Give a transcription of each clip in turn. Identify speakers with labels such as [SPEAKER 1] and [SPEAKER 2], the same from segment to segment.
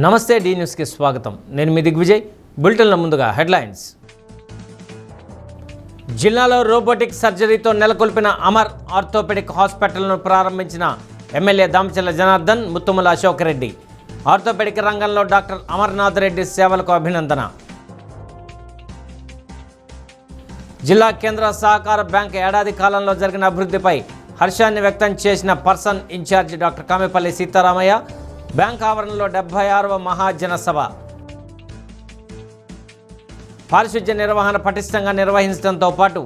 [SPEAKER 1] నమస్తే డి న్యూస్కి స్వాగతం. నేను మీ దిగ్విజయ్. బులెటిన్ల ముందుగా హెడ్లైన్స్. జిల్లాలో రోబోటిక్ సర్జరీతో నెలకొల్పిన అమర్ ఆర్థోపెడిక్ హాస్పిటల్ను ప్రారంభించిన ఎమ్మెల్యే దామచర్ల జనార్దన్, ముత్తుమల అశోక్ రెడ్డి. ఆర్థోపెడిక్ రంగంలో డాక్టర్ అమర్నాథ్ రెడ్డి సేవలకు అభినందన. జిల్లా కేంద్ర సహకార బ్యాంక్ ఏడాది కాలంలో జరిగిన అభివృద్ధిపై హర్షాన్ని వ్యక్తం చేసిన person in charge doctor Kamepalli Sitaramayya. Bank ఆవరణలో 76వ మహాజనసభ. పారిశుధ్య నిర్వహణ పటిష్టంగా నిర్వహించడంతో పాటు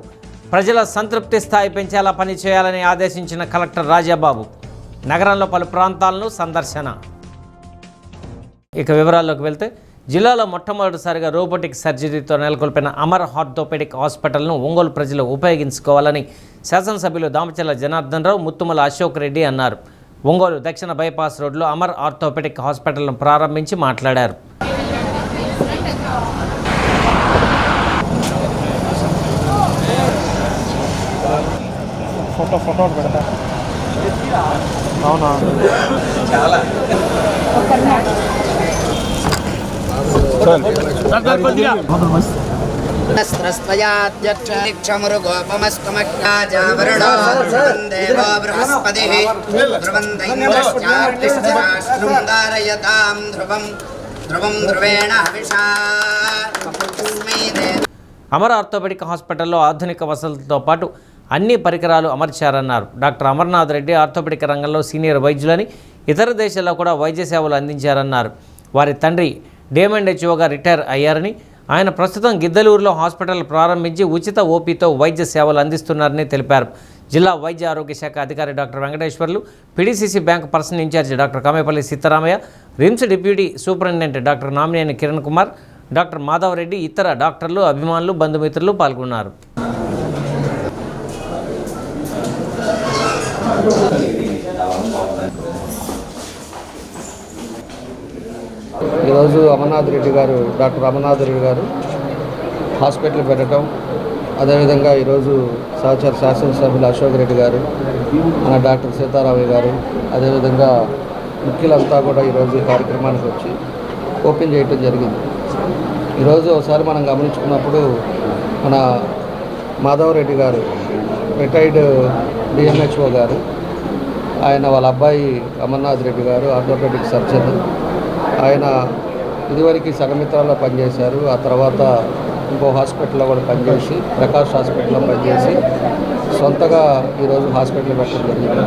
[SPEAKER 1] ప్రజల సంతృప్తి స్థాయి పెంచేలా పనిచేయాలని ఆదేశించిన కలెక్టర్ రాజాబాబు. నగరంలో పలు ప్రాంతాలను సందర్శన. ఇక వివరాల్లోకి వెళ్తే, జిల్లాలో మొట్టమొదటిసారిగా రోబోటిక్ సర్జరీతో నెలకొల్పిన అమర్ ఆర్థోపెడిక్ హాస్పిటల్ను ఒంగోలు ప్రజలు ఉపయోగించుకోవాలని శాసనసభ్యులు దామచర్ల జనార్దన్ రావు, ముత్తుమల అశోక్ రెడ్డి అన్నారు. ఒంగోలు దక్షిణ బైపాస్ రోడ్లో అమర్ ఆర్థోపెడిక్ హాస్పిటల్ను ప్రారంభించి మాట్లాడారు. అమర్ ఆర్థోపెడిక్ హాస్పిటల్లో ఆధునిక వసతులతో పాటు అన్ని పరికరాలు అమర్చారన్నారు. డాక్టర్ అమర్నాథ్ రెడ్డి ఆర్థోపెడిక్ రంగంలో సీనియర్ వైద్యులని, ఇతర దేశాల్లో కూడా వైద్య సేవలు అందించారన్నారు. వారి తండ్రి DMHOగా రిటైర్ అయ్యారని, ఆయన ప్రస్తుతం గిద్దలూరులో హాస్పిటల్ ప్రారంభించి ఉచిత ఓపీతో వైద్య సేవలు అందిస్తున్నారని తెలిపారు. జిల్లా వైద్య ఆరోగ్య శాఖ అధికారి doctor Venkateswarlu, PDCC bank personal in charge doctor Kamepalli Sitaramayya, RIMS deputy superintendent doctor Namineni Kiran Kumar, doctor Madhava Reddy, ఇతర డాక్టర్లు, అభిమానులు, బంధుమిత్రులు పాల్గొన్నారు.
[SPEAKER 2] ఈరోజు డాక్టర్ అమర్నాథ్ రెడ్డి గారు హాస్పిటల్ పెట్టడం, అదేవిధంగా ఈరోజు సహచర శాసనసభ్యులు అశోక్ రెడ్డి గారు, మన డాక్టర్ సీతారామయ్య గారు, అదేవిధంగా ముఖ్యులంతా కూడా ఈరోజు ఈ కార్యక్రమానికి వచ్చి ఓపెన్ చేయటం జరిగింది. ఈరోజు ఒకసారి మనం గమనించుకున్నప్పుడు మన మాధవరెడ్డి గారు, రిటైర్డ్ DMHO గారు, ఆయన వాళ్ళ అబ్బాయి అమర్నాథ్ రెడ్డి గారు ఆర్థోపెడిక్ సర్జన్. ఆయన ఇదివరకు సంఘమిత్రాల్లో పనిచేశారు. ఆ తర్వాత ఇంకో హాస్పిటల్లో కూడా పనిచేసి, ప్రకాష్ హాస్పిటల్లో పనిచేసి సొంతగా ఈరోజు హాస్పిటల్ పెట్టడం జరిగింది.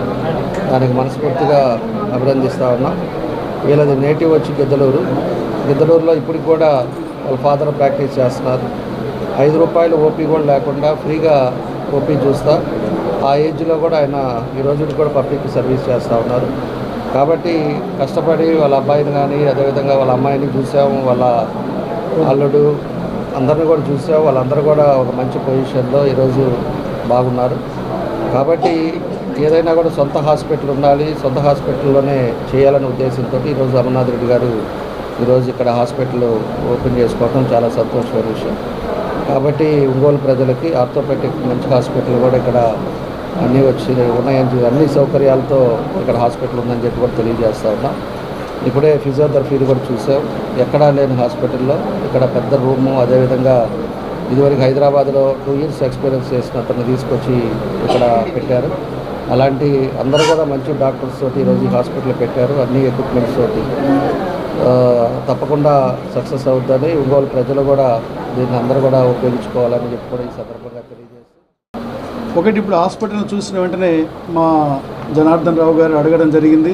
[SPEAKER 2] దానికి మనస్ఫూర్తిగా అభినందిస్తూ ఉన్నాం. వీళ్ళది నేటివ్ వచ్చి గిద్దలూరులో ఇప్పటికి కూడా వాళ్ళ ఫాదర్ ప్రాక్టీస్ చేస్తున్నారు. 5 రూపాయలు ఓపీ కూడా లేకుండా ఫ్రీగా ఓపీ చూస్తా ఆ ఏజ్లో కూడా ఆయన ఈ రోజు కూడా పబ్లిక్ సర్వీస్ చేస్తూ ఉన్నారు. కాబట్టి కష్టపడి వాళ్ళ అబ్బాయిని కానీ, అదేవిధంగా వాళ్ళ అమ్మాయిని చూసాము, వాళ్ళ అల్లుడు అందరిని కూడా చూసాము. వాళ్ళందరూ కూడా ఒక మంచి పొజిషన్లో ఈరోజు బాగున్నారు. కాబట్టి ఏదైనా కూడా సొంత హాస్పిటల్ ఉండాలి, సొంత హాస్పిటల్లోనే చేయాలనే ఉద్దేశంతో ఈరోజు అమర్నాథ్ రెడ్డి గారు ఈరోజు ఇక్కడ హాస్పిటల్ ఓపెన్ చేసుకోవడం చాలా సంతోషమైన విషయం. కాబట్టి ఒంగోలు ప్రజలకి ఆర్థోపెడిక్ మంచి హాస్పిటల్ కూడా ఇక్కడ అన్నీ ఉన్నాయని, అన్ని సౌకర్యాలతో ఇక్కడ హాస్పిటల్ ఉందని చెప్పి కూడా తెలియజేస్తూ ఉన్నాం. ఇప్పుడే ఫిజియోథెరపీని కూడా చూసాం. ఎక్కడా లేని హాస్పిటల్లో ఇక్కడ పెద్ద రూము, అదేవిధంగా ఇదివరకు హైదరాబాద్లో 2 years ఎక్స్పీరియన్స్ చేసిన అతన్ని తీసుకొచ్చి ఇక్కడ పెట్టారు. అలాంటి అందరూ కూడా మంచి డాక్టర్స్ తోటి ఈరోజు ఈ హాస్పిటల్ పెట్టారు, అన్ని ఎక్విప్మెంట్స్ తోటి. తప్పకుండా సక్సెస్ అవుతుందని ఒంగోలు ప్రజలు కూడా దీన్ని అందరూ కూడా ఉపయోగించుకోవాలని చెప్పి కూడా ఈ సందర్భంగా తెలియజేస్తారు.
[SPEAKER 3] ఒకటి, ఇప్పుడు హాస్పిటల్ని చూసిన వెంటనే మా జనార్దన్ రావు గారు అడగడం జరిగింది.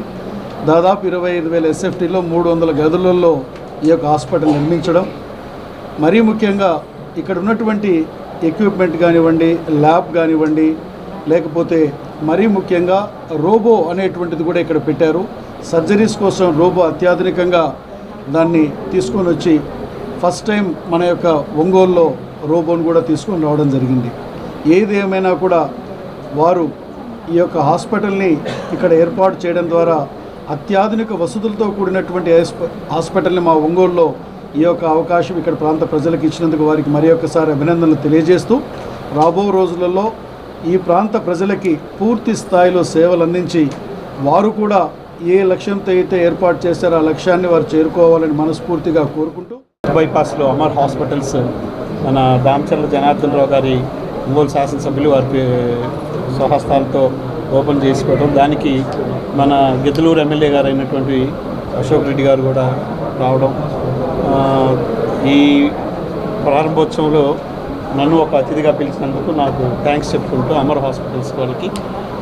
[SPEAKER 3] దాదాపు 25,000 SFTలో 300 గదులలో ఈ యొక్క హాస్పిటల్ నిర్మించడం, మరీ ముఖ్యంగా ఇక్కడ ఉన్నటువంటి ఎక్విప్మెంట్ కానివ్వండి, ల్యాబ్ కానివ్వండి, లేకపోతే మరీ ముఖ్యంగా రోబో అనేటువంటిది కూడా ఇక్కడ పెట్టారు. సర్జరీస్ కోసం రోబో అత్యాధునికంగా దాన్ని తీసుకొని వచ్చి ఫస్ట్ టైం మన యొక్క ఒంగోలులో రోబోను కూడా తీసుకొని రావడం జరిగింది. ఏది ఏమైనా కూడా వారు ఈ యొక్క హాస్పిటల్ని ఇక్కడ ఏర్పాటు చేయడం ద్వారా అత్యాధునిక వసతులతో కూడినటువంటి హాస్పిటల్ని మా ఒంగోలులో ఈ యొక్క అవకాశం ఇక్కడ ప్రాంత ప్రజలకు ఇచ్చినందుకు వారికి మరి ఒక్కసారి అభినందనలు తెలియజేస్తూ, రాబో రోజులలో ఈ ప్రాంత ప్రజలకి పూర్తి స్థాయిలో సేవలు అందించి వారు కూడా ఏ లక్ష్యంతో అయితే ఏర్పాటు చేశారో ఆ లక్ష్యాన్ని వారు చేరుకోవాలని మనస్ఫూర్తిగా కోరుకుంటూ
[SPEAKER 4] బైపాస్లో అమర్ హాస్పిటల్స్ మన దామచర్ల జనార్దన్ రావు గారి ఒంగోలు శాసనసభ్యులు వారి స్వహస్తాలతో ఓపెన్ చేసుకోవడం, దానికి మన గిద్దలూరు ఎమ్మెల్యే గారు అయినటువంటి అశోక్ రెడ్డి గారు కూడా రావడం, ఈ ప్రారంభోత్సవంలో నన్ను ఒక అతిథిగా పిలిచినందుకు నాకు థ్యాంక్స్ చెప్పుకుంటూ అమర్ హాస్పిటల్స్ వాళ్ళకి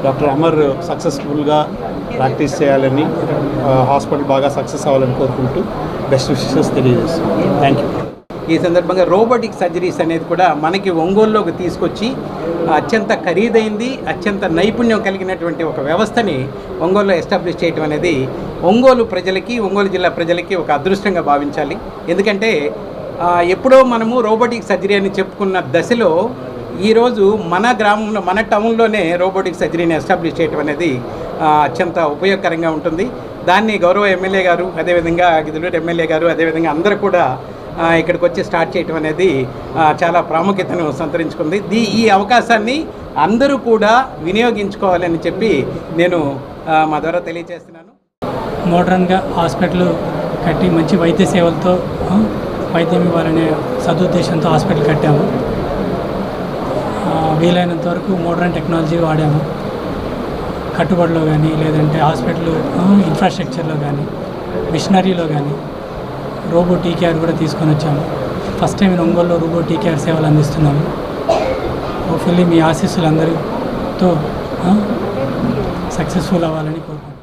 [SPEAKER 4] డాక్టర్ అమర్ సక్సెస్ఫుల్గా ప్రాక్టీస్ చేయాలని, హాస్పిటల్ బాగా సక్సెస్ అవ్వాలని కోరుకుంటూ బెస్ట్ విషెస్ తెలియజేస్తున్నాను. Thank you.
[SPEAKER 5] ఈ సందర్భంగా రోబోటిక్ సర్జరీస్ అనేది కూడా మనకి ఒంగోలులోకి తీసుకొచ్చి అత్యంత ఖరీదైంది, అత్యంత నైపుణ్యం కలిగినటువంటి ఒక వ్యవస్థని ఒంగోలులో ఎస్టాబ్లిష్ చేయడం అనేది ఒంగోలు ప్రజలకి, ఒంగోలు జిల్లా ప్రజలకి ఒక అదృష్టంగా భావించాలి. ఎందుకంటే ఎప్పుడో మనము రోబోటిక్ సర్జరీ అని చెప్పుకున్న దశలో ఈరోజు మన గ్రామంలో, మన టౌన్లోనే రోబోటిక్ సర్జరీని ఎస్టాబ్లిష్ చేయడం అనేది అత్యంత ఉపయోగకరంగా ఉంటుంది. దాన్ని గౌరవ ఎమ్మెల్యే గారు, అదేవిధంగా గిద్దలూరు ఎమ్మెల్యే గారు, అదేవిధంగా అందరూ కూడా ఇక్కడికి వచ్చి స్టార్ట్ చేయడం అనేది చాలా ప్రాముఖ్యతను సంతరించుకుంది. ఈ అవకాశాన్ని అందరూ కూడా వినియోగించుకోవాలని చెప్పి నేను మా ద్వారా తెలియజేస్తున్నాను.
[SPEAKER 6] మోడర్న్గా హాస్పిటల్ కట్టి మంచి వైద్య సేవలతో వైద్యం ఇవ్వాలనే సదుద్దేశంతో హాస్పిటల్ కట్టాము. వీలైనంత వరకు మోడర్న్ టెక్నాలజీ వాడాము. కట్టుబడిలో కానీ, లేదంటే హాస్పిటల్ ఇన్ఫ్రాస్ట్రక్చర్లో కానీ, మిషనరీలో కానీ రోబో టీకేఆర్ కూడా తీసుకొని వచ్చాము. ఫస్ట్ టైం ఒంగోలులో రోబో టీకేఆర్ సేవలు అందిస్తున్నాము. హోప్ఫుల్లీ మీ ఆశీస్సులు అందరితో సక్సెస్ఫుల్ అవ్వాలని కోరుకుంటున్నాను.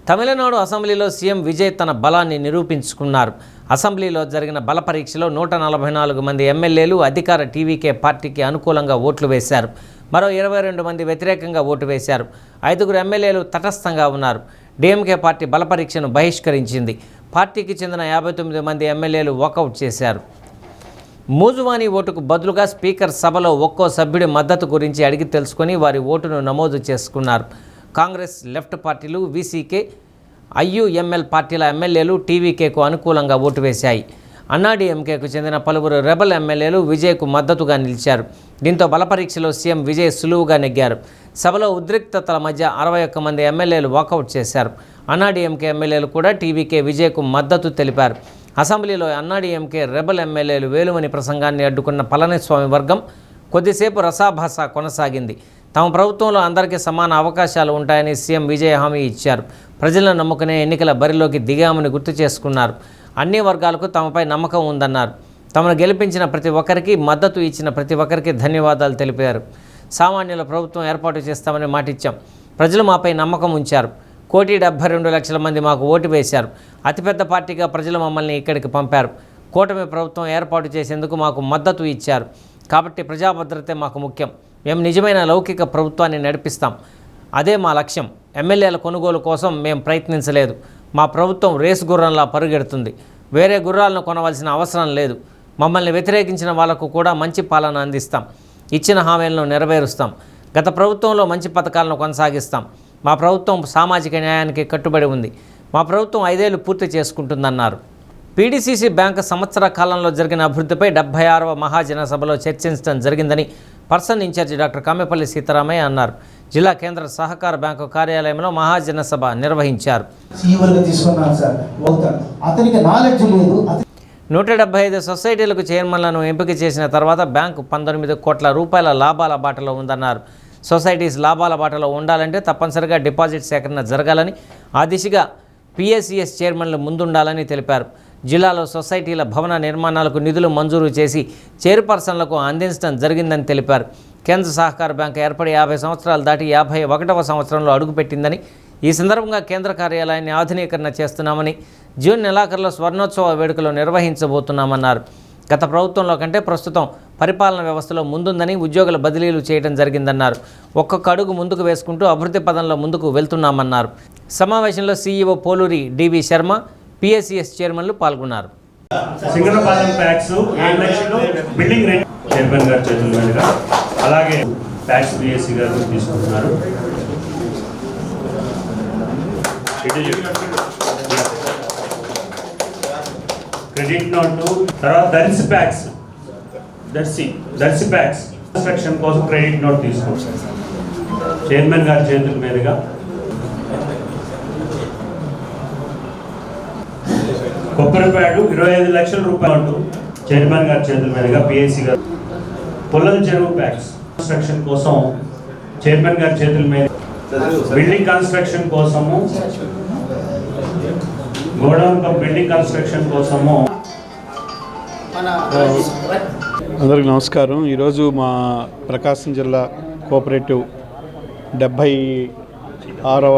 [SPEAKER 1] తమిళనాడు అసెంబ్లీలో సీఎం విజయ్ తన బలాన్ని నిరూపించుకున్నారు. అసెంబ్లీలో జరిగిన బల పరీక్షలో 144 మంది ఎమ్మెల్యేలు అధికార టీవీకే పార్టీకి అనుకూలంగా ఓట్లు వేశారు. మరో 22 మంది వ్యతిరేకంగా ఓటు వేశారు. 5 ఎమ్మెల్యేలు తటస్థంగా ఉన్నారు. డీఎంకే పార్టీ బల పరీక్షను బహిష్కరించింది. పార్టీకి చెందిన 59 మంది ఎమ్మెల్యేలు వాకౌట్ చేశారు. మూజువానీ ఓటుకు బదులుగా స్పీకర్ సభలో ఒక్కో సభ్యుడి మద్దతు గురించి అడిగి తెలుసుకొని వారి ఓటును నమోదు చేసుకున్నారు. కాంగ్రెస్, లెఫ్ట్ పార్టీలు, వీసీకే, ఐయుఎంఎల్ పార్టీల ఎమ్మెల్యేలు టీవీకేకు అనుకూలంగా ఓటు వేశాయి. అన్నాడీఎంకేకు చెందిన పలువురు రెబల్ ఎమ్మెల్యేలు విజయ్కు మద్దతుగా నిలిచారు. దీంతో బలపరీక్షలో సీఎం విజయ్ సులువుగా నెగ్గారు. సభలో ఉద్రిక్తతల మధ్య 61 మంది ఎమ్మెల్యేలు వాకౌట్ చేశారు. అన్నాడీఎంకే ఎమ్మెల్యేలు కూడా టీవీకే విజయ్కు మద్దతు తెలిపారు. అసెంబ్లీలో అన్నాడీఎంకే రెబల్ ఎమ్మెల్యేలు వేలుమని ప్రసంగాన్ని అడ్డుకున్న పళనిస్వామి వర్గం కొద్దిసేపు రసాభాస కొనసాగింది. తమ ప్రభుత్వంలో అందరికీ సమాన అవకాశాలు ఉంటాయని సీఎం విజయ్ హామీ ఇచ్చారు. ప్రజలను నమ్ముకునే ఎన్నికల బరిలోకి దిగామని గుర్తు చేసుకున్నారు. అన్ని వర్గాలకు తమపై నమ్మకం ఉందన్నారు. తమను గెలిపించిన ప్రతి ఒక్కరికి, మద్దతు ఇచ్చిన ప్రతి ఒక్కరికి ధన్యవాదాలు తెలిపారు. సామాన్యుల ప్రభుత్వం ఏర్పాటు చేస్తామని మాటిచ్చాం. ప్రజలు మాపై నమ్మకం ఉంచారు. 1,72,00,000 మంది మాకు ఓటు వేశారు. అతిపెద్ద పార్టీగా ప్రజలు మమ్మల్ని ఇక్కడికి పంపారు. కూటమి ప్రభుత్వం ఏర్పాటు చేసేందుకు మాకు మద్దతు ఇచ్చారు. కాబట్టి ప్రజాభద్రతే మాకు ముఖ్యం. మేము నిజమైన లౌకిక ప్రభుత్వాన్ని నడిపిస్తాం. అదే మా లక్ష్యం. ఎమ్మెల్యేల కొనుగోలు కోసం మేము ప్రయత్నించలేదు. మా ప్రభుత్వం రేసు గుర్రంలా పరుగెడుతుంది. వేరే గుర్రాలను కొనవలసిన అవసరం లేదు. మమ్మల్ని వ్యతిరేకించిన వాళ్లకు కూడా మంచి పాలన అందిస్తాం. ఇచ్చిన హామీలను నెరవేరుస్తాం. గత ప్రభుత్వంలో మంచి పథకాలను కొనసాగిస్తాం. మా ప్రభుత్వం సామాజిక న్యాయానికి కట్టుబడి ఉంది. మా ప్రభుత్వం 5 ఏళ్లు పూర్తి చేసుకుంటుందన్నారు. పీడీసీసీ బ్యాంకు సంవత్సర కాలంలో జరిగిన అభివృద్ధిపై 76వ మహాజనసభలో చర్చించడం జరిగిందని person in charge doctor Kamepalli Sitaramayya అన్నారు. జిల్లా కేంద్ర సహకార బ్యాంకు కార్యాలయంలో మహాజనసభ నిర్వహించారు. 175 సొసైటీలకు చైర్మన్లను ఎంపిక చేసిన తర్వాత బ్యాంకు 19 కోట్ల రూపాయల లాభాల బాటలో ఉందన్నారు. సొసైటీస్ లాభాల బాటలో ఉండాలంటే తప్పనిసరిగా డిపాజిట్ సేకరణ జరగాలని, ఆ దిశగా పిఎస్సిఎస్ చైర్మన్లు ముందుండాలని తెలిపారు. జిల్లాలో సొసైటీల భవన నిర్మాణాలకు నిధులు మంజూరు చేసి చైర్పర్సన్లకు అందించడం జరిగిందని తెలిపారు. కేంద్ర సహకార బ్యాంకు ఏర్పడి 50 సంవత్సరాలు దాటి 51వ సంవత్సరంలో అడుగుపెట్టిందని, ఈ సందర్భంగా కేంద్ర కార్యాలయాన్ని ఆధునీకరణ చేస్తున్నామని, జూన్ నెలాఖరులో స్వర్ణోత్సవ వేడుకలు నిర్వహించబోతున్నామన్నారు. గత ప్రభుత్వంలో కంటే ప్రస్తుతం పరిపాలన వ్యవస్థలో ముందుందని, ఉద్యోగుల బదిలీలు చేయడం జరిగిందన్నారు. ఒక్కొక్క అడుగు ముందుకు వేసుకుంటూ అభివృద్ధి పదంలో ముందుకు వెళ్తున్నామన్నారు. సమావేశంలో సీఈఓ పోలూరి డివి శర్మ, పిఎస్సిఎస్ చైర్మన్లు పాల్గొన్నారు.
[SPEAKER 7] సింగరపాలెం ప్యాక్స్ 7 లక్షలు బిల్డింగ్ రెంట్ చైర్మన్ గారి చేతుల మీదుగా, అలాగే ప్యాక్స్ బిఎస్సి గారు తీసుకుంటున్నారు. క్రెడిట్ నోటు, తర్వాత దర్శి ప్యాక్స్ కన్స్ట్రక్షన్ కోసం క్రెడిట్ నోట్ తీసుకుంటారు చైర్మన్ గారి చేతుల మీదుగా. కొబ్బరిపాడు 25 లక్షల రూపాయలు చైర్మన్ గారి చేతుల మీదుగా పిఎస్సి గారు. పొల్లల చెరువు ప్యాక్స్ కన్స్ట్రక్షన్ కోసం చైర్మన్ గారి చేతుల మీద, బిల్డింగ్ కన్స్ట్రక్షన్ కోసము, గోడౌన్ బిల్డింగ్ కన్స్ట్రక్షన్ కోసము.
[SPEAKER 4] అందరికీ నమస్కారం. ఈరోజు మా ప్రకాశం జిల్లా కోఆపరేటివ్ 76వ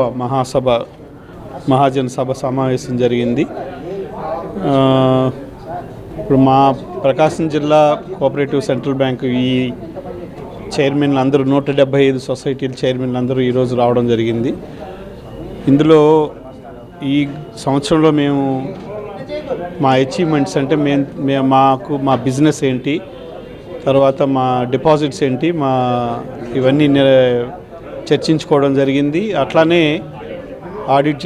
[SPEAKER 4] మహాజన సభ సమావేశం జరిగింది. ఇప్పుడు మా ప్రకాశం జిల్లా కోఆపరేటివ్ సెంట్రల్ బ్యాంకు ఈ చైర్మన్లు అందరూ 175 సొసైటీల చైర్మన్లు అందరూ ఈరోజు రావడం జరిగింది. ఇందులో ఈ సంవత్సరంలో మేము మా అచీవ్మెంట్స్ అంటే మాకు మా బిజినెస్ ఏంటి, తర్వాత మా డిపాజిట్స్ ఏంటి, ఇవన్నీ చర్చించుకోవడం జరిగింది. అట్లానే ఆడిట్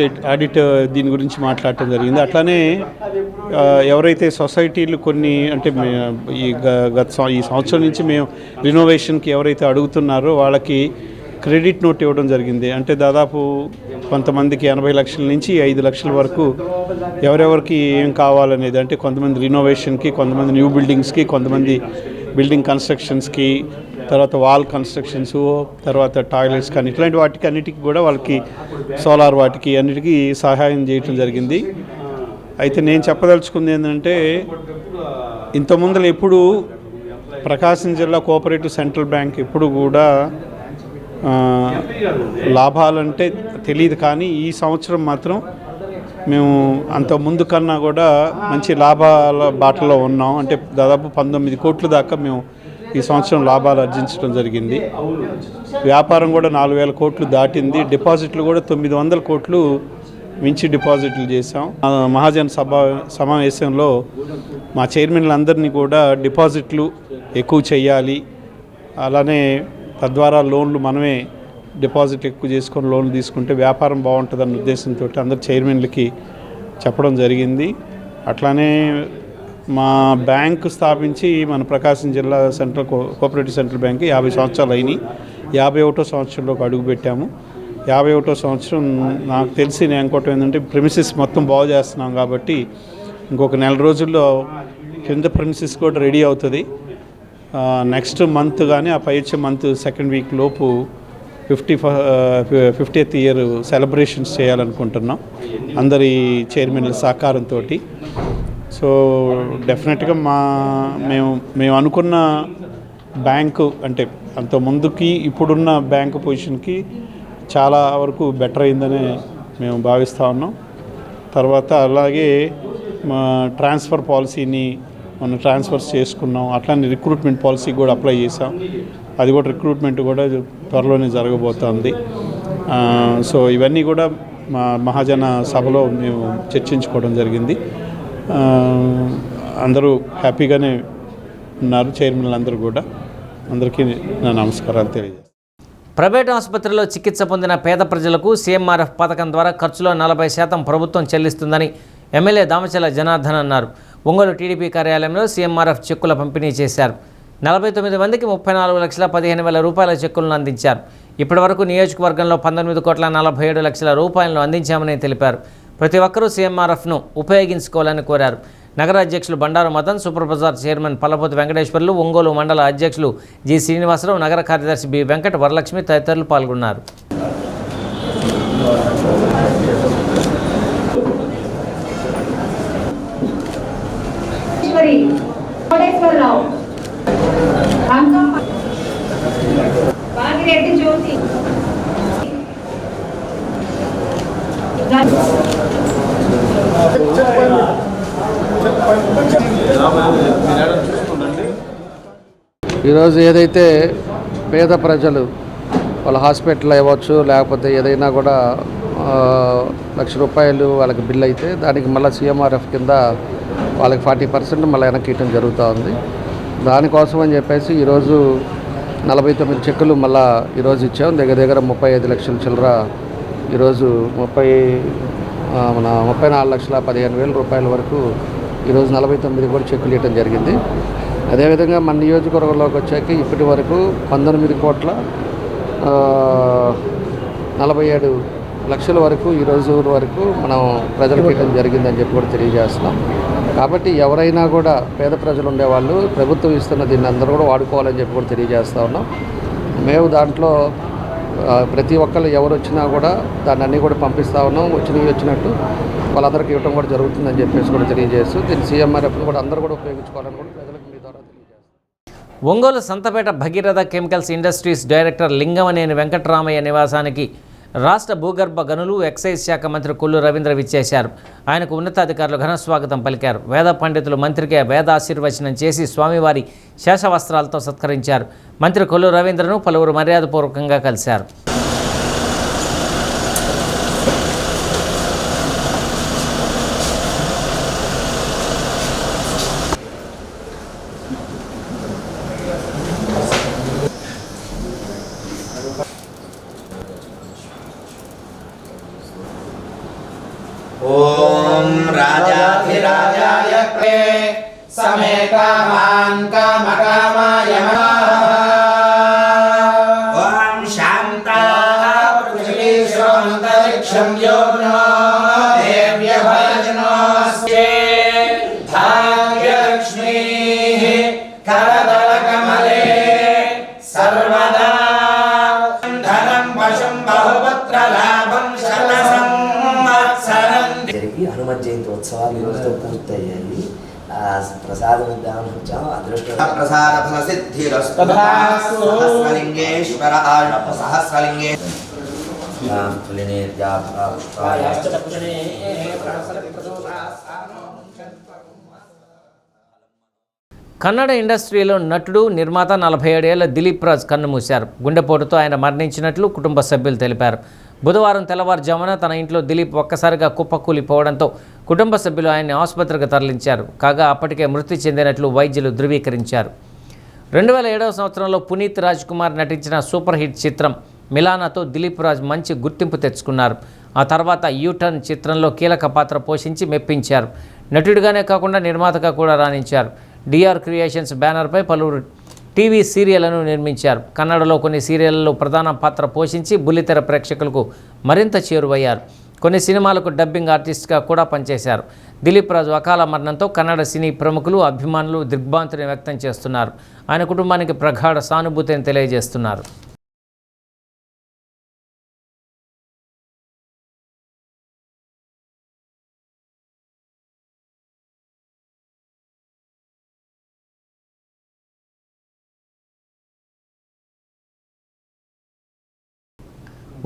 [SPEAKER 4] దీని గురించి మాట్లాడటం జరిగింది. అట్లానే ఎవరైతే సొసైటీలు కొన్ని అంటే ఈ సంవత్సరం నుంచి మేము రినోవేషన్కి ఎవరైతే అడుగుతున్నారో వాళ్ళకి క్రెడిట్ నోట్ ఇవ్వడం జరిగింది. అంటే దాదాపు కొంతమందికి 80 లక్షల నుంచి 5 లక్షల వరకు ఎవరెవరికి ఏం కావాలనేది, అంటే కొంతమంది రినోవేషన్కి, కొంతమంది న్యూ బిల్డింగ్స్కి, కొంతమంది బిల్డింగ్ కన్స్ట్రక్షన్స్కి, తర్వాత వాల్ కన్స్ట్రక్షన్స్, తర్వాత టాయిలెట్స్ కానీ ఇట్లాంటి వాటికి అన్నిటికీ కూడా వాళ్ళకి సోలార్ వాటికి అన్నిటికీ సహాయం చేయటం జరిగింది. అయితే నేను చెప్పదలుచుకుంది ఏంటంటే, ఇంతకుముందు ఎప్పుడు ప్రకాశం జిల్లా కోఆపరేటివ్ సెంట్రల్ బ్యాంక్ ఎప్పుడు కూడా లాభాలంటే తెలియదు, కానీ ఈ సంవత్సరం మాత్రం మేము అంత ముందు కన్నా కూడా మంచి లాభాల బాటలో ఉన్నాం. అంటే దాదాపు 19 కోట్ల దాకా మేము ఈ సంవత్సరం లాభాలు ఆర్జించడం జరిగింది. వ్యాపారం కూడా 4,000 కోట్లు దాటింది. డిపాజిట్లు కూడా 900 కోట్లు మించి డిపాజిట్లు చేసాం. మహాజన సమావేశంలో మా చైర్మన్లందరినీ కూడా డిపాజిట్లు ఎక్కువ చేయాలి, అలానే తద్వారా లోన్లు మనమే డిపాజిట్ ఎక్కువ చేసుకొని లోన్లు తీసుకుంటే వ్యాపారం బాగుంటుందన్న ఉద్దేశంతో అందరు చైర్మన్లకి చెప్పడం జరిగింది. అట్లానే మా బ్యాంకు స్థాపించి మన ప్రకాశం జిల్లా కోఆపరేటివ్ సెంట్రల్ బ్యాంక్ 50 సంవత్సరాలు అయినాయి. 51వ సంవత్సరంలోకి అడుగుపెట్టాము. 51వ సంవత్సరం నాకు తెలిసి నేను అనుకోవటం ఏంటంటే, ప్రెమిసెస్ మొత్తం బాగు చేస్తున్నాం కాబట్టి ఇంకొక నెల రోజుల్లో కింద ప్రెమిసెస్ కూడా రెడీ అవుతుంది. నెక్స్ట్ మంత్ కానీ ఆ పై వచ్చే మంత్ సెకండ్ వీక్ లోపు 50th ఇయర్ సెలబ్రేషన్స్ చేయాలనుకుంటున్నాం అందరి చైర్మన్ల సహకారంతో. సో డెఫినెట్గా మేము అనుకున్న బ్యాంకు అంటే అంత ముందుకి ఇప్పుడున్న బ్యాంకు పొజిషన్కి చాలా వరకు బెటర్ అయిందని మేము భావిస్తూ ఉన్నాం. తర్వాత అలాగే మా ట్రాన్స్ఫర్ పాలసీని మనం ట్రాన్స్ఫర్స్ చేసుకున్నాం. అట్లానే రిక్రూట్మెంట్ పాలసీ కూడా అప్లై చేసాం. అది కూడా రిక్రూట్మెంట్ కూడా త్వరలోనే జరగబోతోంది. సో ఇవన్నీ కూడా మా మహాజన సభలో మేము చర్చించుకోవడం జరిగింది. అందరూ హ్యాపీగానే ఉన్నారు, చైర్మన్లు అందరూ కూడా. అందరికీ నా నమస్కారాలు తెలియజేస్తాను.
[SPEAKER 1] ప్రైవేట్ ఆసుపత్రిలో చికిత్స పొందిన పేద ప్రజలకు సీఎంఆర్ఎఫ్ పథకం ద్వారా ఖర్చులో 40% ప్రభుత్వం చెల్లిస్తుందని ఎమ్మెల్యే దామచల జనార్దన్ అన్నారు. ఒంగోలు టీడీపీ కార్యాలయంలో సీఎంఆర్ఎఫ్ చెక్కుల పంపిణీ చేశారు. 49 మందికి 34,15,000 రూపాయల చెక్కులను అందించారు. ఇప్పటి వరకు నియోజకవర్గంలో 19,47,00,000 రూపాయలను అందించామని తెలిపారు. ప్రతి ఒక్కరూ సీఎంఆర్ఎఫ్ను ఉపయోగించుకోవాలని కోరారు. నగర అధ్యక్షులు బండారు మదన్, సూపర్ బజార్ చైర్మన్ పల్లపోతి వెంకటేశ్వర్లు, ఒంగోలు మండల అధ్యక్షులు జి శ్రీనివాసరావు, నగర కార్యదర్శి బి వెంకట, వరలక్ష్మి తదితరులు పాల్గొన్నారు.
[SPEAKER 2] ఈరోజు ఏదైతే పేద ప్రజలు వాళ్ళ హాస్పిటల్ అవ్వచ్చు, లేకపోతే ఏదైనా కూడా ₹1,00,000 వాళ్ళకి బిల్ అయితే దానికి మళ్ళీ సీఎంఆర్ఎఫ్ కింద వాళ్ళకి 40% మళ్ళీ వెనక్కి ఇవ్వడం జరుగుతూ ఉంది. దానికోసం అని చెప్పేసి ఈరోజు 49 చెక్కులు మళ్ళీ ఈరోజు ఇచ్చాం. దగ్గర 35 లక్షల చిల్లర ఈరోజు 34,15,000 రూపాయల వరకు ఈరోజు 49 కూడా చెక్కులు ఇవ్వడం జరిగింది. అదేవిధంగా మన నియోజకవర్గంలోకి వచ్చాక ఇప్పటి వరకు 19,47,00,000 లక్షల వరకు ఈ రోజు వరకు మనం ప్రజలకు ఇవ్వడం జరిగిందని చెప్పి కూడా తెలియజేస్తున్నాం. కాబట్టి ఎవరైనా కూడా పేద ప్రజలు ఉండేవాళ్ళు ప్రభుత్వం ఇస్తున్న దీన్ని అందరూ కూడా వాడుకోవాలని చెప్పి కూడా తెలియజేస్తూ ఉన్నాం. మేము దాంట్లో ప్రతి ఒక్కళ్ళు ఎవరు వచ్చినా కూడా దాన్ని అన్నీ కూడా పంపిస్తూ ఉన్నాం. వచ్చినట్టు వాళ్ళందరికీ ఇవ్వడం కూడా జరుగుతుందని చెప్పేసి కూడా తెలియజేస్తూ దీన్ని సీఎంఆర్ఎఫ్ను కూడా అందరూ కూడా ఉపయోగించుకోవాలని కూడా ప్రజలకు మీ ద్వారా తెలియజేస్తాం.
[SPEAKER 1] Ongole Santhapeta Bhagiratha chemicals industries director Lingamaneni Venkataramayya నివాసానికి రాష్ట్ర భూగర్భ గనులు ఎక్సైజ్ శాఖ మంత్రి కొల్లు రవీంద్ర విచ్చేశారు. ఆయనకు ఉన్నతాధికారులు ఘన స్వాగతం పలికారు. వేద పండితులు మంత్రికి వేదాశీర్వచనం చేసి స్వామివారి శేషవస్త్రాలతో సత్కరించారు. మంత్రి కొల్లు రవీంద్రను పలువురు మర్యాదపూర్వకంగా కలిశారు.
[SPEAKER 8] ఓం రాజాధిరాజాయ ప్రే సమే కామాన్ కామకామాయ ఓం శాంతా పృథివీ శ్రోమంతరిక్షం యోనో దేవ్యభజనోస్తే భాగ్యలక్ష్మీ కరదళకమలే సర్వదా ధనం వశం బహుపుత్ర లాభం శతసం
[SPEAKER 9] జరిగి హనుమత్ జయంతి ఉత్సవాలు ఈ రోజుతో పూర్తయ్యాయి. ప్రసాదం ఇద్దామని వచ్చాము. అదృష్టం
[SPEAKER 8] ప్రసాద ఫల సిద్ధిరస్తు సహస్రలింగేశ్వర సహస్రలింగే
[SPEAKER 1] కన్నడ ఇండస్ట్రీలో నటుడు నిర్మాత 47 ఏళ్ల దిలీప్ రాజ్ కన్నుమూశారు. గుండెపోటుతో ఆయన మరణించినట్లు కుటుంబ సభ్యులు తెలిపారు. బుధవారం తెల్లవారుజామున తన ఇంట్లో దిలీప్ ఒక్కసారిగా కుప్పకూలిపోవడంతో కుటుంబ సభ్యులు ఆయన్ని ఆసుపత్రికి తరలించారు. కాగా అప్పటికే మృతి చెందినట్లు వైద్యులు ధృవీకరించారు. 2007వ సంవత్సరంలో పునీత్ రాజ్ కుమార్ నటించిన సూపర్ హిట్ చిత్రం మిలానాతో దిలీప్ రాజ్ మంచి గుర్తింపు తెచ్చుకున్నారు. ఆ తర్వాత యూటర్న్ చిత్రంలో కీలక పాత్ర పోషించి మెప్పించారు. నటుడిగానే కాకుండా నిర్మాతగా కూడా రాణించారు. డిఆర్ క్రియేషన్స్ బ్యానర్పై పలువురు టీవీ సీరియళ్లను నిర్మించారు. కన్నడలో కొన్ని సీరియళ్లలో ప్రధాన పాత్ర పోషించి బుల్లితెర ప్రేక్షకులకు మరింత చేరువయ్యారు. కొన్ని సినిమాలకు డబ్బింగ్ ఆర్టిస్ట్గా కూడా పనిచేశారు. దిలీప్ రాజు అకాల మరణంతో కన్నడ సినీ ప్రముఖులు, అభిమానులు దిగ్భ్రాంతిని వ్యక్తం చేస్తున్నారు. ఆయన కుటుంబానికి ప్రగాఢ సానుభూతిని తెలియజేస్తున్నారు.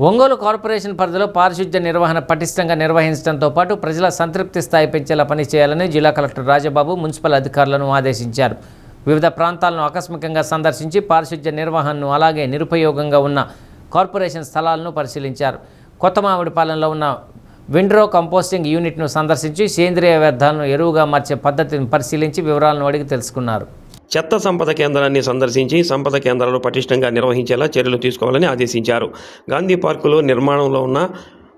[SPEAKER 1] ఒంగోలు కార్పొరేషన్ పరిధిలో పారిశుద్ధ్య నిర్వహణ పటిష్టంగా నిర్వహించడంతో పాటు ప్రజల సంతృప్తి స్థాయి పెంచేలా పనిచేయాలని జిల్లా కలెక్టర్ రాజబాబు మున్సిపల్ అధికారులను ఆదేశించారు. వివిధ ప్రాంతాలను ఆకస్మికంగా సందర్శించి పారిశుద్ధ్య నిర్వహణను అలాగే నిరుపయోగంగా ఉన్న కార్పొరేషన్ స్థలాలను పరిశీలించారు. కొత్త మామిడిపాలెంలో ఉన్న విండ్రో కంపోస్టింగ్ యూనిట్ను సందర్శించి సేంద్రియ వ్యర్థాలను ఎరువుగా మార్చే పద్ధతిని పరిశీలించి వివరాలను అడిగి తెలుసుకున్నారు.
[SPEAKER 10] చెత్త సంపద కేంద్రాన్ని సందర్శించి సంపద కేంద్రాలు పటిష్టంగా నిర్వహించేలా చర్యలు తీసుకోవాలని ఆదేశించారు. గాంధీ పార్కులో నిర్మాణంలో ఉన్న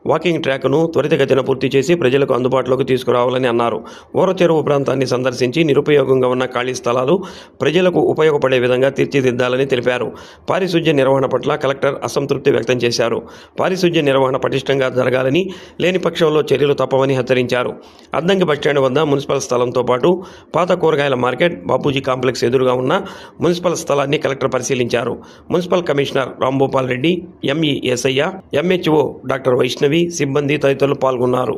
[SPEAKER 10] వాకింగ్ ట్రాక్ను త్వరితగతిన పూర్తి చేసి ప్రజలకు అందుబాటులోకి తీసుకురావాలని అన్నారు. ఊర చెరువు ప్రాంతాన్ని సందర్శించి నిరుపయోగంగా ఉన్న ఖాళీ స్థలాలు ప్రజలకు ఉపయోగపడే విధంగా తీర్చిదిద్దాలని తెలిపారు. పారిశుద్ధ్య నిర్వహణ పట్ల కలెక్టర్ అసంతృప్తి వ్యక్తం చేశారు. పారిశుద్ధ్య నిర్వహణ పటిష్టంగా జరగాలని, లేని పక్షంలో చర్యలు తప్పవని హెచ్చరించారు. అద్దంకి బస్టాండ్ వద్ద మున్సిపల్ స్థలంతో పాటు పాత కూరగాయల మార్కెట్, బాపూజీ కాంప్లెక్స్ ఎదురుగా ఉన్న మున్సిపల్ స్థలాన్ని కలెక్టర్ పరిశీలించారు. Municipal commissioner Rambhupal Reddy, ME SI, MHO doctor Vaishnavi, సిబ్బంది తదితరులు పాల్గొన్నారు.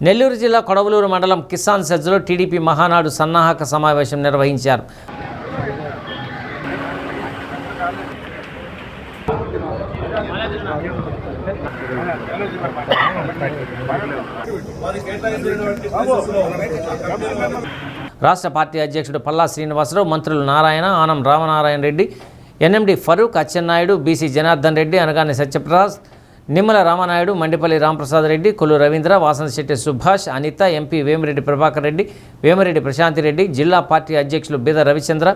[SPEAKER 1] నెల్లూరు జిల్లా కొడవలూరు మండలం కిసాన్ సెజ్లో టీడీపీ మహానాడు సన్నాహక సమావేశం నిర్వహించారు. రాష్ట్ర పార్టీ అధ్యక్షుడు పల్లా శ్రీనివాసరావు, మంత్రులు నారాయణ, ఆనం రామనారాయణ రెడ్డి, ఎన్ఎండి ఫరూక్, అచ్చెన్నాయుడు, బీసీ జనార్దన్ రెడ్డి, అనగాని సత్యప్రకాష్, నిమ్మల రామనాయుడు, మండిపల్లి రాంప్రసాద్ రెడ్డి, కొల్లు రవీంద్ర, వాసనశెట్టి సుభాష్, అనిత, ఎంపీ వేమిరెడ్డి ప్రభాకర్ రెడ్డి, వేమిరెడ్డి ప్రశాంతిరెడ్డి, జిల్లా పార్టీ అధ్యక్షులు బీద రవిచంద్ర,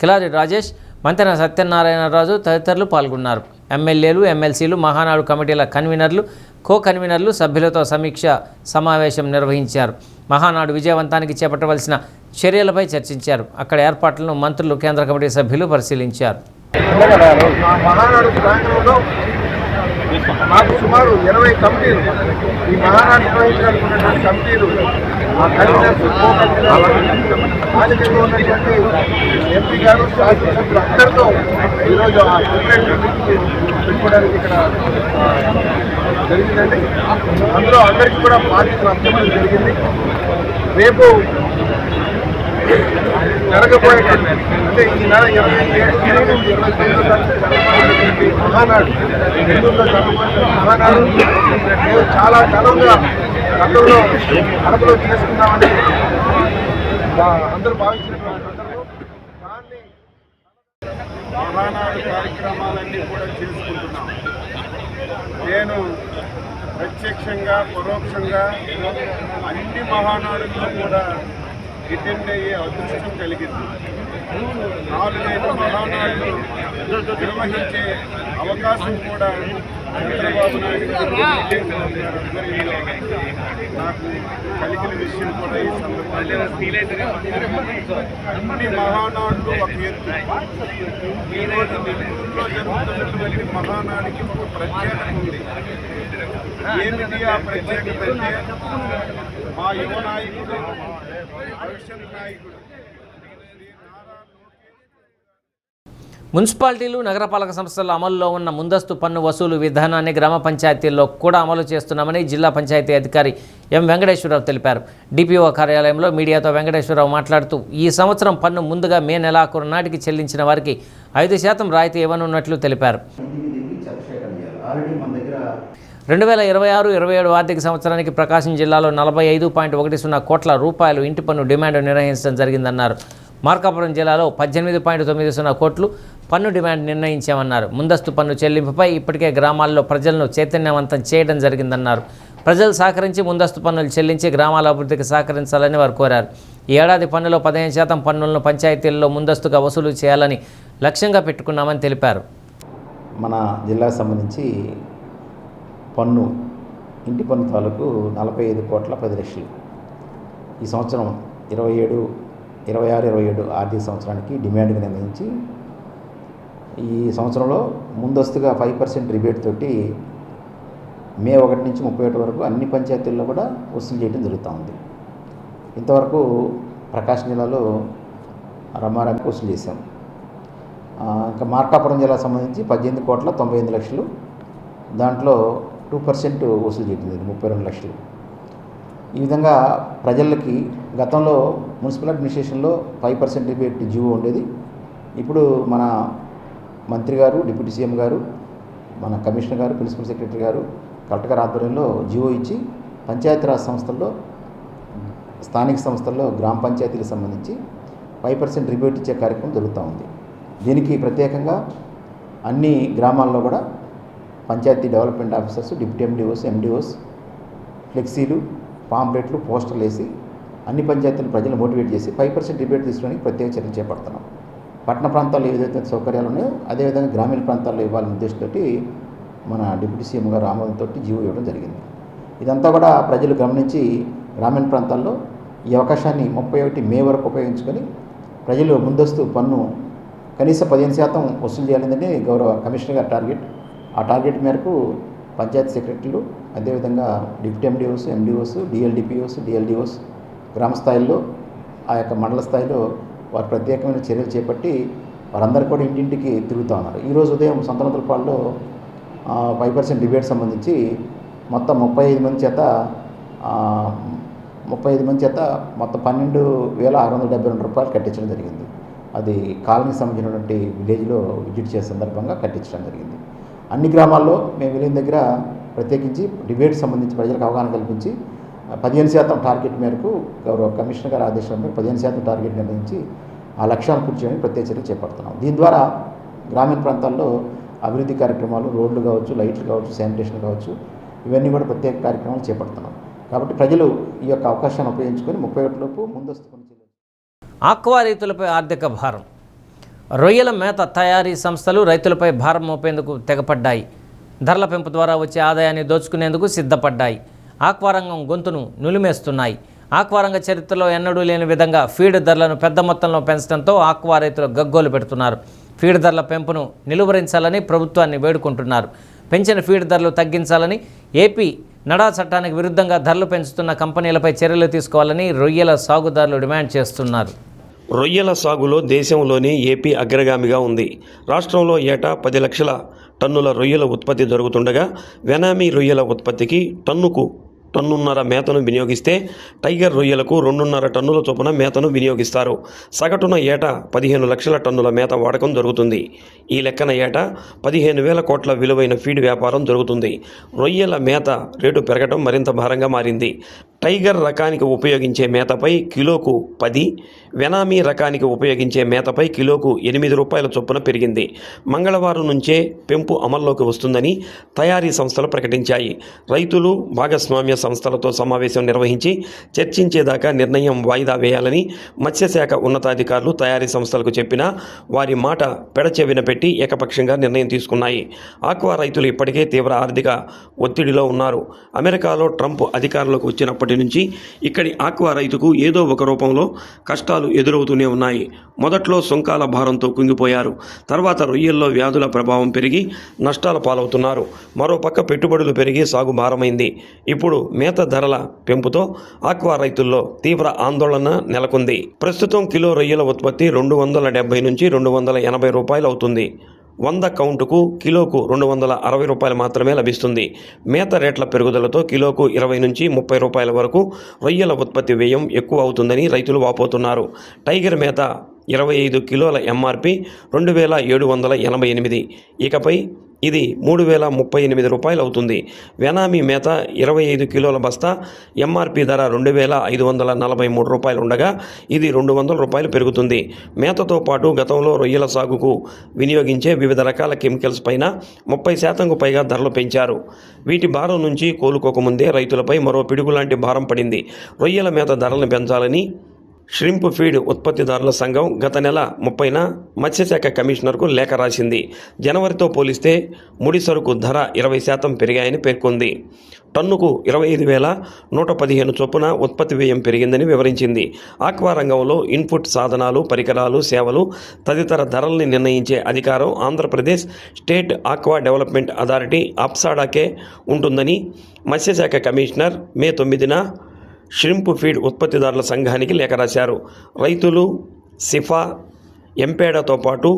[SPEAKER 1] కిలారి రాజేష్, మంతెన సత్యనారాయణరాజు తదితరులు పాల్గొన్నారు. ఎమ్మెల్యేలు, ఎమ్మెల్సీలు, మహానాడు కమిటీల కన్వీనర్లు, కో కన్వీనర్లు సభ్యులతో సమీక్ష సమావేశం నిర్వహించారు. మహానాడు విజయవంతానికి చేపట్టవలసిన చర్యలపై చర్చించారు. అక్కడ ఏర్పాట్లను మంత్రులు, కేంద్ర కమిటీ సభ్యులు పరిశీలించారు.
[SPEAKER 11] మాకు సుమారు 20 కమిటీలు, ఈ మహానాడు నిర్వహించాలనుకున్నటువంటి కమిటీలు, ఆ కన్వీనర్స్, స్థానికంగా ఉన్నటువంటి ఎంపీ గారు, శాసనసభ్యులు అందరితో ఈరోజు ఆ సీక్రెట్ మీటింగ్ పెట్టుకోవడానికి ఇక్కడ జరిగిందండి. అందులో అందరికీ కూడా బాధ్యతలు అప్పచెప్పడం జరిగింది. రేపు జరగబోయేటువంటి అంటే ఈ నెల 27 నుండి 29 జరగబోయేటువంటి మహానాడు, నెల్లూరులో జరగబోయేటువంటి మహానాడు మేము చాలా ఘనంగా గతంలో అరకులో చేసుకున్నామని అందరూ భావించినటువంటి సందర్భం. దాన్ని మహానాడు కార్యక్రమాలన్నీ కూడా చేసుకుంటున్నాం. నేను ప్రత్యక్షంగా, పరోక్షంగా అన్ని మహానాడుల్లో కూడా అటెండ్ అయ్యే అదృష్టం కలిగింది. 4-5 మహానాడులు నిర్వహించే అవకాశం కూడా చంద్రబాబు నాయుడు ఆధ్వర్యంలో నాకు కలిగిన విషయం కూడా ఈ సందర్భంగా అన్ని మహానాడులు ఒక ఎత్తు. ఈరోజు నెల్లూరులో జరుగుతున్నటువంటి మహానాడికి ఒక ప్రత్యేకత ఉంది. ఏమిటి ఆ ప్రత్యేకత అంటే మా యువ నాయకుడు, భవిష్యత్ నాయకుడు
[SPEAKER 1] మున్సిపాలిటీలు, నగరపాలక సంస్థల అమలులో ఉన్న ముందస్తు పన్ను వసూలు విధానాన్ని గ్రామ పంచాయతీల్లో కూడా అమలు చేస్తున్నామని జిల్లా పంచాయతీ అధికారి ఎం వెంకటేశ్వరరావు తెలిపారు. డిపిఓ కార్యాలయంలో మీడియాతో వెంకటేశ్వరరావు మాట్లాడుతూ ఈ సంవత్సరం పన్ను ముందుగా మే నెలాఖరు నాటికి చెల్లించిన వారికి 5% రాయితీ ఇవ్వనున్నట్లు తెలిపారు. 2026-27 ఆర్థిక సంవత్సరానికి ప్రకాశం జిల్లాలో 45.10 కోట్ల రూపాయలు ఇంటి పన్ను డిమాండ్ నిర్ణయించడం జరిగిందన్నారు. మార్కాపురం జిల్లాలో 18.90 కోట్లు పన్ను డిమాండ్ నిర్ణయించామన్నారు. ముందస్తు పన్ను చెల్లింపుపై ఇప్పటికే గ్రామాల్లో ప్రజలను చైతన్యవంతం చేయడం జరిగిందన్నారు. ప్రజలు సహకరించి ముందస్తు పన్నులు చెల్లించి గ్రామాల అభివృద్ధికి సహకరించాలని వారు కోరారు. ఈ ఏడాది పన్నులో 15% పన్నులను పంచాయతీల్లో ముందస్తుగా వసూలు చేయాలని లక్ష్యంగా పెట్టుకున్నామని తెలిపారు.
[SPEAKER 12] మన జిల్లాకు సంబంధించి పన్ను, ఇంటి పన్ను తాలూకు 45 కోట్ల 10 లక్షలు ఈ సంవత్సరం 26-27 ఆర్థిక సంవత్సరానికి డిమాండ్గా నిర్ణయించి ఈ సంవత్సరంలో ముందస్తుగా 5% రిబేట్ తోటి మే 1 నుంచి 31 వరకు అన్ని పంచాయతీల్లో కూడా వసూలు చేయడం జరుగుతూ ఉంది. ఇంతవరకు ప్రకాశం జిల్లాలో రమారానికి వసూలు చేశాం. ఇంకా మార్కాపురం జిల్లాకు సంబంధించి 18 కోట్ల 98 లక్షలు, దాంట్లో 2% వసూలు చేయడం 32 లక్షలు. ఈ విధంగా ప్రజలకి గతంలో మున్సిపల్ అడ్మినిస్ట్రేషన్లో 5% రిబేట్ జీవో ఉండేది. ఇప్పుడు మన మంత్రి గారు, డిప్యూటీ సీఎం గారు, మన కమిషనర్ గారు, ప్రిన్సిపల్ సెక్రటరీ గారు, కలెక్టర్ గారి ఆధ్వర్యంలో జీవో ఇచ్చి పంచాయతీరాజ్ సంస్థల్లో, స్థానిక సంస్థల్లో, గ్రామ పంచాయతీలకు సంబంధించి 5% రిబేట్ ఇచ్చే కార్యక్రమం జరుగుతూ ఉంది. దీనికి ప్రత్యేకంగా అన్ని గ్రామాల్లో కూడా panchayat development officers, deputy MDOs, MDOs ఫ్లెక్సీలు, పాంప్లెట్లు, పోస్టర్లు వేసి అన్ని పంచాయతీలు ప్రజలు మోటివేట్ చేసి 5% రిబేట్ తీసుకోవడానికి ప్రత్యేక చర్యలు చేపడుతున్నాం. పట్టణ ప్రాంతాల్లో ఏదైతే సౌకర్యాలు ఉన్నాయో అదేవిధంగా గ్రామీణ ప్రాంతాల్లో ఇవ్వాలనే ఉద్దేశంతో మన డిప్యూటీ సీఎం గారు ఆమోదంతో జీవో ఇవ్వడం జరిగింది. ఇదంతా కూడా ప్రజలు గమనించి గ్రామీణ ప్రాంతాల్లో ఈ అవకాశాన్ని 31 మే వరకు ఉపయోగించుకొని ప్రజలు ముందస్తు పన్ను కనీసం 15% వసూలు చేయాలనేది గౌరవ కమిషనర్ గారి టార్గెట్. ఆ టార్గెట్ మేరకు పంచాయతీ సెక్రటరీలు, అదేవిధంగా డిప్యూటీ ఎండిఓస్, ఎండిఓస్, డిఎల్డిపిఓస్, డిఎల్డిఓస్ గ్రామ స్థాయిలో, ఆ యొక్క మండల స్థాయిలో వారు ప్రత్యేకమైన చర్యలు చేపట్టి వారందరూ కూడా ఇంటింటికి తిరుగుతూ ఉన్నారు. ఈరోజు ఉదయం సంతనోతులపాడులో 5% డిబేట్ సంబంధించి మొత్తం 35 మంది చేత 35 మంది చేత మొత్తం 12,672 రూపాయలు కట్టించడం జరిగింది. అది కాలనీకి సంబంధించినటువంటి విలేజ్లో విజిట్ చేసే సందర్భంగా కట్టించడం జరిగింది. అన్ని గ్రామాల్లో మేము వెళ్ళిన దగ్గర ప్రత్యేకించి డిబేట్ సంబంధించి ప్రజలకు అవగాహన కల్పించి 15% టార్గెట్ మేరకు గౌరవ కమిషనర్ గారి ఆదేశం మేరకు 15% టార్గెట్ నిర్ణయించి ఆ లక్ష్యాన్ని పూర్తి చేయడానికి ప్రత్యేక చర్యలు చేపడుతున్నాం. దీని ద్వారా గ్రామీణ ప్రాంతాల్లో అభివృద్ధి కార్యక్రమాలు, రోడ్లు కావచ్చు, లైట్లు కావచ్చు, శానిటేషన్ కావచ్చు, ఇవన్నీ కూడా ప్రత్యేక కార్యక్రమాలు చేపడుతున్నాం. కాబట్టి ప్రజలు ఈ యొక్క అవకాశాన్ని ఉపయోగించుకొని 31 లోపు ముందస్తు పని చేయాలి.
[SPEAKER 1] ఆక్వా రైతులపై ఆర్థిక భారం. రొయ్యల మేత తయారీ సంస్థలు రైతులపై భారం మోపేందుకు తెగపడ్డాయి. ధరల పెంపు ద్వారా వచ్చే ఆదాయాన్ని దోచుకునేందుకు సిద్ధపడ్డాయి. ఆక్వా రంగం గొంతును నులిమేస్తున్నాయి. ఆక్వా రంగ చరిత్రలో ఎన్నడూ లేని విధంగా ఫీడ్ ధరలను పెద్ద మొత్తంలో పెంచడంతో ఆక్వా రైతులు గగ్గోలు పెడుతున్నారు. ఫీడ్ ధరల పెంపును నిలువరించాలని ప్రభుత్వాన్ని వేడుకుంటున్నారు. పెంచిన ఫీడ్ ధరలు తగ్గించాలని, ఏపీ నడా చట్టానికి విరుద్ధంగా ధరలు పెంచుతున్న కంపెనీలపై చర్యలు తీసుకోవాలని రొయ్యల సాగుదారులు డిమాండ్ చేస్తున్నారు.
[SPEAKER 10] రొయ్యల సాగులో దేశంలోనే ఏపీ అగ్రగామిగా ఉంది. రాష్ట్రంలో ఏటా 10 లక్షల టన్నుల రొయ్యల ఉత్పత్తి జరుగుతుండగా వెనామీ రొయ్యల ఉత్పత్తికి టన్నుకు 1.5 మేతను వినియోగిస్తే టైగర్ రొయ్యలకు 2.5 టన్నుల చొప్పున మేతను వినియోగిస్తారు. సగటున ఏటా 15 లక్షల టన్నుల మేత వాడకం జరుగుతుంది. ఈ లెక్కన ఏటా 15,000 కోట్ల విలువైన ఫీడ్ వ్యాపారం జరుగుతుంది. రొయ్యల మేత రేటు పెరగడం మరింత భారంగా మారింది. టైగర్ రకానికి ఉపయోగించే మేతపై కిలోకు 10, వెనామీ రకానికి ఉపయోగించే మేతపై కిలోకు 8 రూపాయల చొప్పున పెరిగింది. మంగళవారం నుంచే పెంపు అమల్లోకి వస్తుందని తయారీ సంస్థలు ప్రకటించాయి. రైతులు, భాగస్వామ్య సంస్థలతో సమావేశం నిర్వహించి చర్చించేదాకా నిర్ణయం వాయిదా వేయాలని మత్స్యశాఖ ఉన్నతాధికారులు తయారీ సంస్థలకు చెప్పినా వారి మాట పెడచెవిన పెట్టి ఏకపక్షంగా నిర్ణయం తీసుకున్నాయి. ఆక్వా రైతులు ఇప్పటికే తీవ్ర ఆర్థిక ఒత్తిడిలో ఉన్నారు. అమెరికాలో ట్రంప్ అధికారంలోకి వచ్చినప్పటి నుంచి ఇక్కడి ఆక్వా రైతుకు ఏదో ఒక రూపంలో కష్టాలు ఎదురవుతూనే ఉన్నాయి. మొదట్లో సుంకాల భారంతో కుంగిపోయారు. తర్వాత రొయ్యల్లో వ్యాధుల ప్రభావం పెరిగి నష్టాల పాలవుతున్నారు. మరోపక్క పెట్టుబడులు పెరిగి సాగు భారమైంది. ఇప్పుడు మేత ధరల పెంపుతో ఆక్వా రైతుల్లో తీవ్ర ఆందోళన నెలకొంది. ప్రస్తుతం కిలో రొయ్యల ఉత్పత్తి 270 నుంచి 280 రూపాయలు అవుతుంది. 100 కౌంటుకు కిలోకు 260 రూపాయలు మాత్రమే లభిస్తుంది. మేత రేట్ల పెరుగుదలతో కిలోకు 20 నుంచి 30 రూపాయల వరకు రొయ్యల ఉత్పత్తి వ్యయం ఎక్కువ అవుతుందని రైతులు వాపోతున్నారు. టైగర్ మేత 25 కిలోల ఎంఆర్పి 2,788. ఇకపై ఇది 3,038 రూపాయలు అవుతుంది. వెనామీ మేత 25 కిలోల బస్తా ఎంఆర్పి ధర 2,543 రూపాయలు ఉండగా ఇది 200 రూపాయలు పెరుగుతుంది. మేతతో పాటు గతంలో రొయ్యల సాగుకు వినియోగించే వివిధ రకాల కెమికల్స్ పైన 30% పైగా ధరలు పెంచారు. వీటి భారం నుంచి కోలుకోకముందే రైతులపై మరో పిడుగులాంటి భారం పడింది. రొయ్యల మేత ధరలను పెంచాలని ష్రింప్ ఫీడ్ ఉత్పత్తిదారుల సంఘం గత నెల 30న మత్స్యశాఖ కమిషనర్కు లేఖ రాసింది. జనవరితో పోలిస్తే ముడి సరుకు ధర 20% పెరిగాయని పేర్కొంది. టన్నుకు 25,115 చొప్పున ఉత్పత్తి వ్యయం పెరిగిందని వివరించింది. ఆక్వా రంగంలో ఇన్పుట్ సాధనాలు, పరికరాలు, సేవలు తదితర ధరల్ని నిర్ణయించే అధికారం Andhra Pradesh state aqua development authority అప్సాడాకే ఉంటుందని మత్స్యశాఖ కమిషనర్ మే 9న ష్రింప్ ఫీడ్ ఉత్పత్తిదారుల సంఘానికి లేఖ రాశారు. రైతులు, సిఫా, ఎంపేడాతో పాటు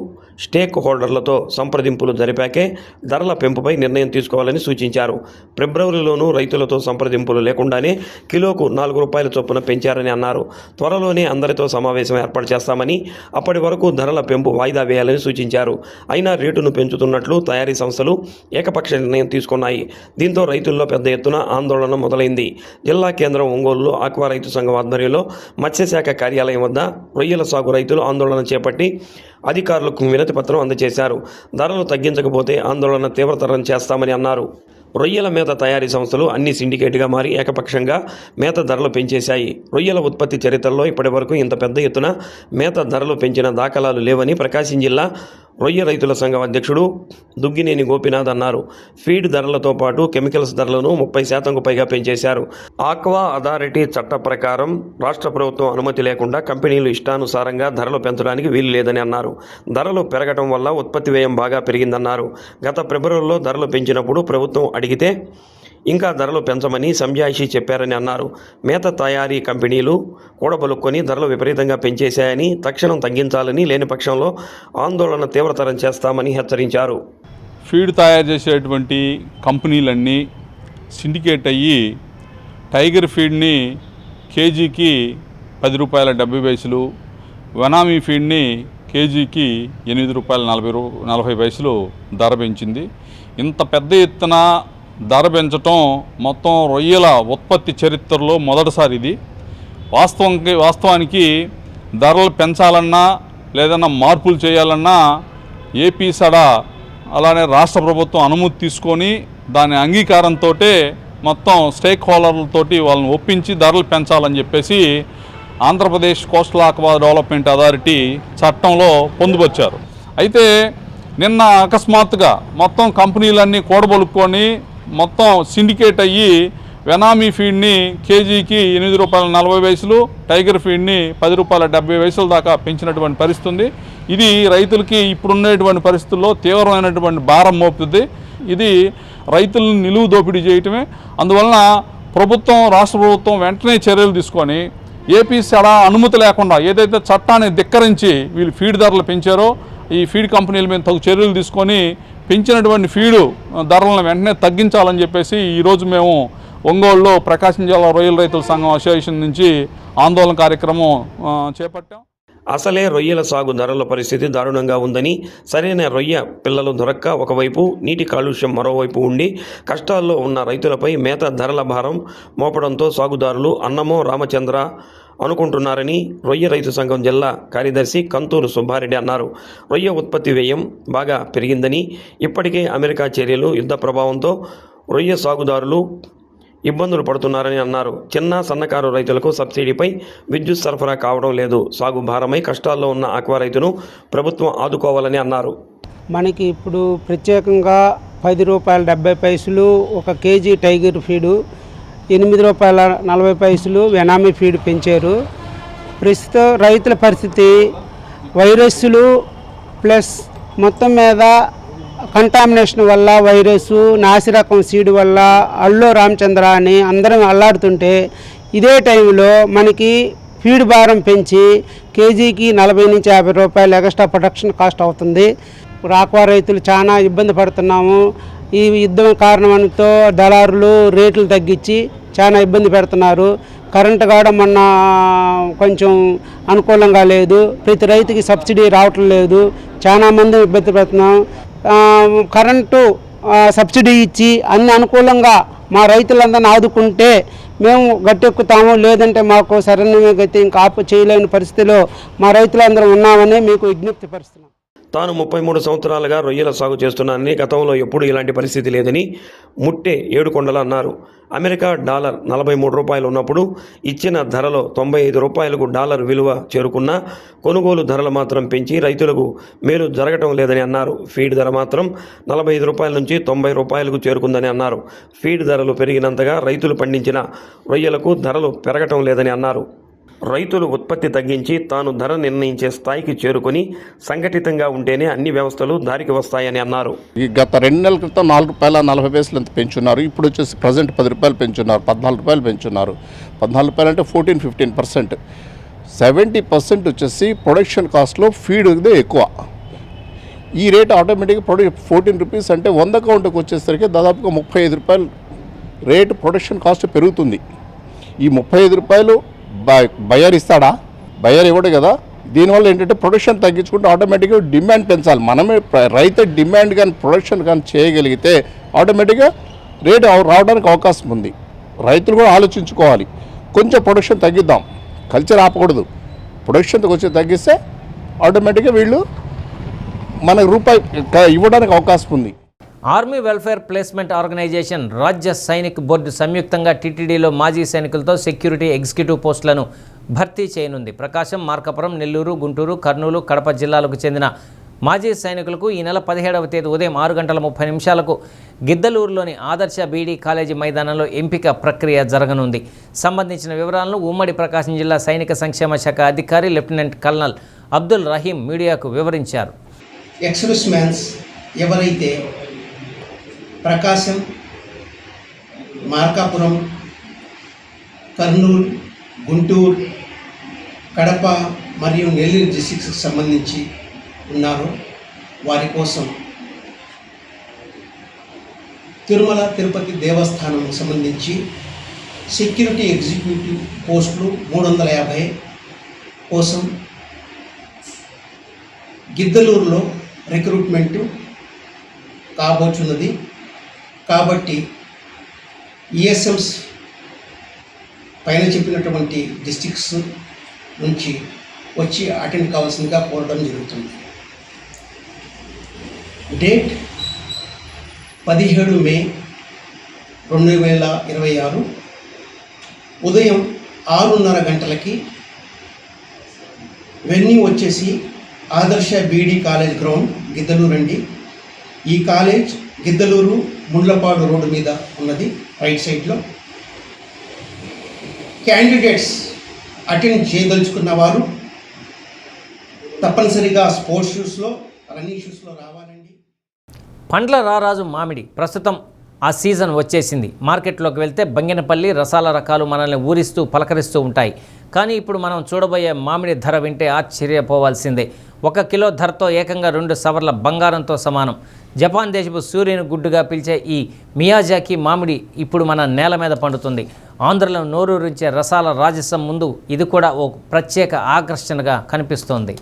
[SPEAKER 10] స్టేక్ హోల్డర్లతో సంప్రదింపులు జరిపాకే ధరల పెంపుపై నిర్ణయం తీసుకోవాలని సూచించారు. ఫిబ్రవరిలోనూ రైతులతో సంప్రదింపులు లేకుండానే కిలోకు 4 రూపాయల చొప్పున పెంచారని అన్నారు. త్వరలోనే అందరితో సమావేశం ఏర్పాటు చేస్తామని, అప్పటి వరకు ధరల పెంపు వాయిదా వేయాలని సూచించారు. అయినా రేటును పెంచుతున్నట్లు తయారీ సంస్థలు ఏకపక్ష నిర్ణయం తీసుకున్నాయి. దీంతో రైతుల్లో పెద్ద ఎత్తున ఆందోళన మొదలైంది. జిల్లా కేంద్రం ఒంగోలులో ఆక్వా రైతు సంఘం ఆధ్వర్యంలో మత్స్యశాఖ కార్యాలయం వద్ద రొయ్యల సాగు రైతులు ఆందోళన చేపట్టి అధికారులకు వినతి పత్రం అందజేశారు. ధరలు తగ్గించకపోతే ఆందోళన తీవ్రతరం చేస్తామని అన్నారు. రొయ్యల మేత తయారీ సంస్థలు అన్ని సిండికేట్గా మారి ఏకపక్షంగా మేత ధరలు పెంచేశాయి. రొయ్యల ఉత్పత్తి చరిత్రలో ఇప్పటి వరకు ఇంత పెద్ద ఎత్తున మేత ధరలు పెంచిన దాఖలాలు లేవని ప్రకాశం జిల్లా రొయ్య రైతుల సంఘం అధ్యక్షుడు దుగ్గినేని గోపీనాథ్ అన్నారు. ఫీడ్ ధరలతో పాటు కెమికల్స్ ధరలను 30%కు పైగా పెంచేశారు. ఆక్వా అథారిటీ చట్ట ప్రకారం రాష్ట్ర ప్రభుత్వం అనుమతి లేకుండా కంపెనీలు ఇష్టానుసారంగా ధరలు పెంచడానికి వీలు లేదని అన్నారు. ధరలు పెరగడం వల్ల ఉత్పత్తి వ్యయం బాగా పెరిగిందన్నారు. గత ఫిబ్రవరిలో ధరలు పెంచినప్పుడు ప్రభుత్వం అడిగితే ఇంకా ధరలు పెంచమని సంజాయిషీ చెప్పారని అన్నారు. మేత తయారీ కంపెనీలు కూడబలుక్కొని ధరలు విపరీతంగా పెంచేశాయని, తక్షణం తగ్గించాలని, లేని పక్షంలో ఆందోళన తీవ్రతరం చేస్తామని హెచ్చరించారు.
[SPEAKER 13] ఫీడ్ తయారు చేసేటువంటి కంపెనీలన్నీ సిండికేట్ అయ్యి టైగర్ ఫీడ్ని కేజీకి 10 రూపాయల 70 పైసలు, వనామీ ఫీడ్ని కేజీకి 8 రూపాయల 40 పైసలు ధర పెంచింది. ఇంత పెద్ద ఎత్తున ధర పెంచటం మొత్తం రొయ్యల ఉత్పత్తి చరిత్రలో మొదటిసారి ఇది. వాస్తవానికి ధరలు పెంచాలన్నా లేదన్నా మార్పులు చేయాలన్నా ఏపీ సడా అలానే రాష్ట్ర ప్రభుత్వం అనుమతి తీసుకొని దాని అంగీకారంతో మొత్తం స్టేక్ హోల్డర్లతోటి వాళ్ళని ఒప్పించి ధరలు పెంచాలని చెప్పేసి Andhra Pradesh coastal aqua development authority చట్టంలో పొందుపరిచారు. అయితే నిన్న అకస్మాత్తుగా మొత్తం కంపెనీలన్నీ కూడబలుక్కొని మొత్తం సిండికేట్ అయ్యి వెనామీ ఫీడ్ని కేజీకి 8 రూపాయల 40 పైసలు, టైగర్ ఫీడ్ని 10 రూపాయల 70 పైసల దాకా పెంచినటువంటి పరిస్థితి ఉంది. ఇది రైతులకి ఇప్పుడున్నటువంటి పరిస్థితుల్లో తీవ్రమైనటువంటి భారం మోపుతుంది. ఇది రైతులను నిలువు దోపిడీ చేయటమే. అందువలన రాష్ట్ర ప్రభుత్వం వెంటనే చర్యలు తీసుకొని ఏపీ సడా అనుమతి లేకుండా ఏదైతే చట్టాన్ని ధిక్కరించి వీళ్ళు ఫీడ్ ధరలు పెంచారో ఈ ఫీడ్ కంపెనీల మీద తగు చర్యలు తీసుకొని పెంచినటువంటి ఫీడు ధరలను వెంటనే తగ్గించాలని చెప్పేసి ఈరోజు మేము ఒంగోలులో ప్రకాశం జిల్లా రొయ్యల రైతుల సంఘం అసోసియేషన్ నుంచి ఆందోళన కార్యక్రమం చేపట్టాం.
[SPEAKER 10] అసలే రొయ్యల సాగు ధరల పరిస్థితి దారుణంగా ఉందని, సరైన రొయ్య పిల్లలు దొరక్క ఒకవైపు, నీటి కాలుష్యం మరోవైపు ఉండి కష్టాల్లో ఉన్న రైతులపై మేత ధరల భారం మోపడంతో సాగుదారులు అన్నమో రామచంద్ర అనుకుంటున్నారని రొయ్య రైతు సంఘం జిల్లా కార్యదర్శి కంతూరు సుబ్బారెడ్డి అన్నారు. రొయ్య ఉత్పత్తి వ్యయం బాగా పెరిగిందని, ఇప్పటికే అమెరికా చర్యలు యుద్ధ ప్రభావంతో రొయ్య సాగుదారులు ఇబ్బందులు పడుతున్నారని అన్నారు. చిన్న సన్నకారు రైతులకు సబ్సిడీపై విద్యుత్ సరఫరా కావడం లేదు. సాగు భారమై కష్టాల్లో ఉన్న ఆక్వా రైతును ప్రభుత్వం ఆదుకోవాలని అన్నారు.
[SPEAKER 14] మనకి ఇప్పుడు ప్రత్యేకంగా 10 రూపాయల 70 పైసలు ఒక కేజీ టైగర్ ఫీడు, 8 రూపాయల 40 పైసలు వెనామీ ఫీడ్ పెంచారు. ప్రస్తుతం రైతుల పరిస్థితి వైరస్లు ప్లస్ మొత్తం మీద కంటామినేషన్ వల్ల వైరస్, నాసిరకం సీడ్ వల్ల అల్లో రామచంద్ర అని అందరం అల్లాడుతుంటే ఇదే టైంలో మనకి ఫీడ్ భారం పెంచి కేజీకి 40 నుంచి 50 రూపాయలు ఎక్స్ట్రా ప్రొడక్షన్ కాస్ట్ అవుతుంది. ఆక్వా రైతులు చాలా ఇబ్బంది పడుతున్నాము. ఈ యుద్ధం కారణంతో దళారులు రేట్లు తగ్గించి చాలా ఇబ్బంది పెడుతున్నారు. కరెంటు కూడా మొన్న కొంచెం అనుకూలంగా లేదు. ప్రతి రైతుకి సబ్సిడీ రావటం లేదు. చాలా మంది ఇబ్బంది పెడుతున్నాం. కరెంటు సబ్సిడీ ఇచ్చి అన్ని అనుకూలంగా మా రైతులందరినీ ఆదుకుంటే మేము గట్టెక్కుతాము. లేదంటే మాకు సరైన గతి ఇంకా చేయలేని పరిస్థితిలో మా రైతులందరూ ఉన్నామని మీకు విజ్ఞప్తి పరుస్తున్నాం.
[SPEAKER 10] తాను 33 సంవత్సరాలుగా రొయ్యల సాగు చేస్తున్నానని, గతంలో ఎప్పుడూ ఇలాంటి పరిస్థితి లేదని ముట్టే ఏడుకొండలు అన్నారు. అమెరికా డాలర్ 43 రూపాయలు ఉన్నప్పుడు ఇచ్చిన ధరలో 95 రూపాయలకు డాలర్ విలువ చేరుకున్నా కొనుగోలు ధరలు మాత్రం పెంచి రైతులకు మేలు జరగటం లేదని అన్నారు. ఫీడ్ ధర మాత్రం 45 రూపాయల నుంచి 90 రూపాయలకు చేరుకుందని అన్నారు. ఫీడ్ ధరలు పెరిగినంతగా రైతులు పండించిన రొయ్యలకు ధరలు పెరగటం లేదని అన్నారు. రైతులు ఉత్పత్తి తగ్గించి తాను ధర నిర్ణయించే స్థాయికి చేరుకొని సంఘటితంగా ఉంటేనే అన్ని వ్యవస్థలు దారికి వస్తాయని అన్నారు.
[SPEAKER 11] ఈ గత 2 నెలల క్రితం 4 రూపాయల 40 పైసలు ఎంత పెంచున్నారు. ఇప్పుడు వచ్చేసి ప్రజెంట్ 10 రూపాయలు పెంచున్నారు, 14 రూపాయలు పెంచున్నారు. 14 రూపాయలు అంటే 14-15%. 70% వచ్చేసి ప్రొడక్షన్ కాస్ట్లో ఫీడ్ ఎక్కువ. ఈ రేట్ ఆటోమేటిక్గా 14 రూపీస్ అంటే 100 కౌంట్కి వచ్చేసరికి దాదాపుగా 35 రూపాయలు రేటు ప్రొడక్షన్ కాస్ట్ పెరుగుతుంది. ఈ 35 రూపాయలు బయర్ ఇస్తాడా? బయర్ ఇవ్వడు కదా. దీనివల్ల ఏంటంటే ప్రొడక్షన్ తగ్గించుకుంటే ఆటోమేటిక్గా డిమాండ్ పెంచాలి. మనమే రైతు డిమాండ్ కానీ ప్రొడక్షన్ కానీ చేయగలిగితే ఆటోమేటిక్గా రేటు రావడానికి అవకాశం ఉంది. రైతులు కూడా ఆలోచించుకోవాలి. కొంచెం ప్రొడక్షన్ తగ్గిద్దాం, కల్చర్ ఆపకూడదు. ప్రొడక్షన్ కొంచెం తగ్గిస్తే ఆటోమేటిక్గా వీళ్ళు మనకు రూపాయి ఇవ్వడానికి అవకాశం ఉంది.
[SPEAKER 1] ఆర్మీ వెల్ఫేర్ ప్లేస్మెంట్ ఆర్గనైజేషన్, రాజ్య సైనిక్ బోర్డు సంయుక్తంగా టీటీడీలో మాజీ సైనికులతో సెక్యూరిటీ ఎగ్జిక్యూటివ్ పోస్టులను భర్తీ చేయనుంది. ప్రకాశం, మార్కాపురం, నెల్లూరు, గుంటూరు, కర్నూలు, కడప జిల్లాలకు చెందిన మాజీ సైనికులకు ఈ నెల 17వ తేదీ ఉదయం 6:30 గిద్దలూరులోని ఆదర్శ బీడీ కాలేజీ మైదానంలో ఎంపిక ప్రక్రియ జరగనుంది. సంబంధించిన వివరాలను ఉమ్మడి ప్రకాశం జిల్లా సైనిక సంక్షేమ శాఖ అధికారి లెఫ్టినెంట్ కల్నల్ అబ్దుల్ రహీం మీడియాకు వివరించారు.
[SPEAKER 15] ఎక్స్ మ్యాన్స్ ఎవరైతే ప్రకాశం, మార్కాపురం, కర్నూలు, గుంటూరు, కడప మరియు నెల్లూరు డిస్ట్రిక్ట్స్కి సంబంధించి ఉన్నారో వారి కోసం తిరుమల తిరుపతి దేవస్థానం సంబంధించి సెక్యూరిటీ ఎగ్జిక్యూటివ్ పోస్టులు 350 కోసం గిద్దలూరులో రిక్రూట్మెంట్ కాబోచున్నది. కాబట్టి ఈఎస్ఎంస్ పైన చెప్పినటువంటి డిస్ట్రిక్ట్స్ నుంచి వచ్చి అటెండ్ కావాల్సిందిగా కోరడం జరుగుతుంది. డేట్ 17 మే 2026 ఉదయం 6:30 గంటలకి. వెన్యూ వచ్చేసి ఆదర్శ బీడీ కాలేజ్ గ్రౌండ్ గిద్దలూరు అండి. ఈ కాలేజ్ గిద్దలూరు ముండ్లపాడు రోడ్డు మీద ఉన్నది, రైట్ సైడ్లో. క్యాండిడేట్స్ అటెండ్ చేయదలుచుకున్న వారు తప్పనిసరిగా స్పోర్ట్స్ షూస్లో, రన్నింగ్ షూస్లో రావాలండి.
[SPEAKER 1] పండ్ల రారాజు మామిడి ప్రస్తుతం ఆ సీజన్ వచ్చేసింది. మార్కెట్లోకి వెళ్తే బంగినపల్లి రసాల రకాలు మనల్ని ఊరిస్తూ పలకరిస్తూ ఉంటాయి. కానీ ఇప్పుడు మనం చూడబోయే మామిడి ధర వింటే ఆశ్చర్యపోవాల్సిందే. 1 కిలో ధరతో ఏకంగా 2 సవర్ల బంగారంతో సమానం. జపాన్ దేశపు సూర్యుని గుడ్డుగా పిలిచే ఈ మియాజాకి మామిడి ఇప్పుడు మన నేల మీద పండుతుంది. ఆంధ్రలో నోరూరించే రసాల రాజసం ముందు ఇది కూడా ఓ ప్రత్యేక ఆకర్షణగా కనిపిస్తోంది.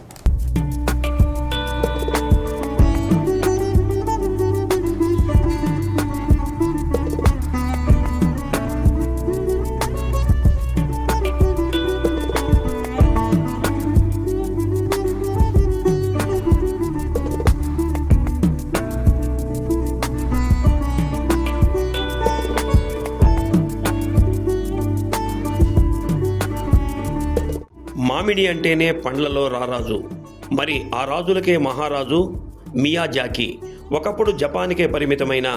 [SPEAKER 10] మామిడి అంటేనే పండ్లలో రారాజు. మరి ఆ రాజులకే మహారాజు మియాజాకి. ఒకప్పుడు జపాన్కే పరిమితమైన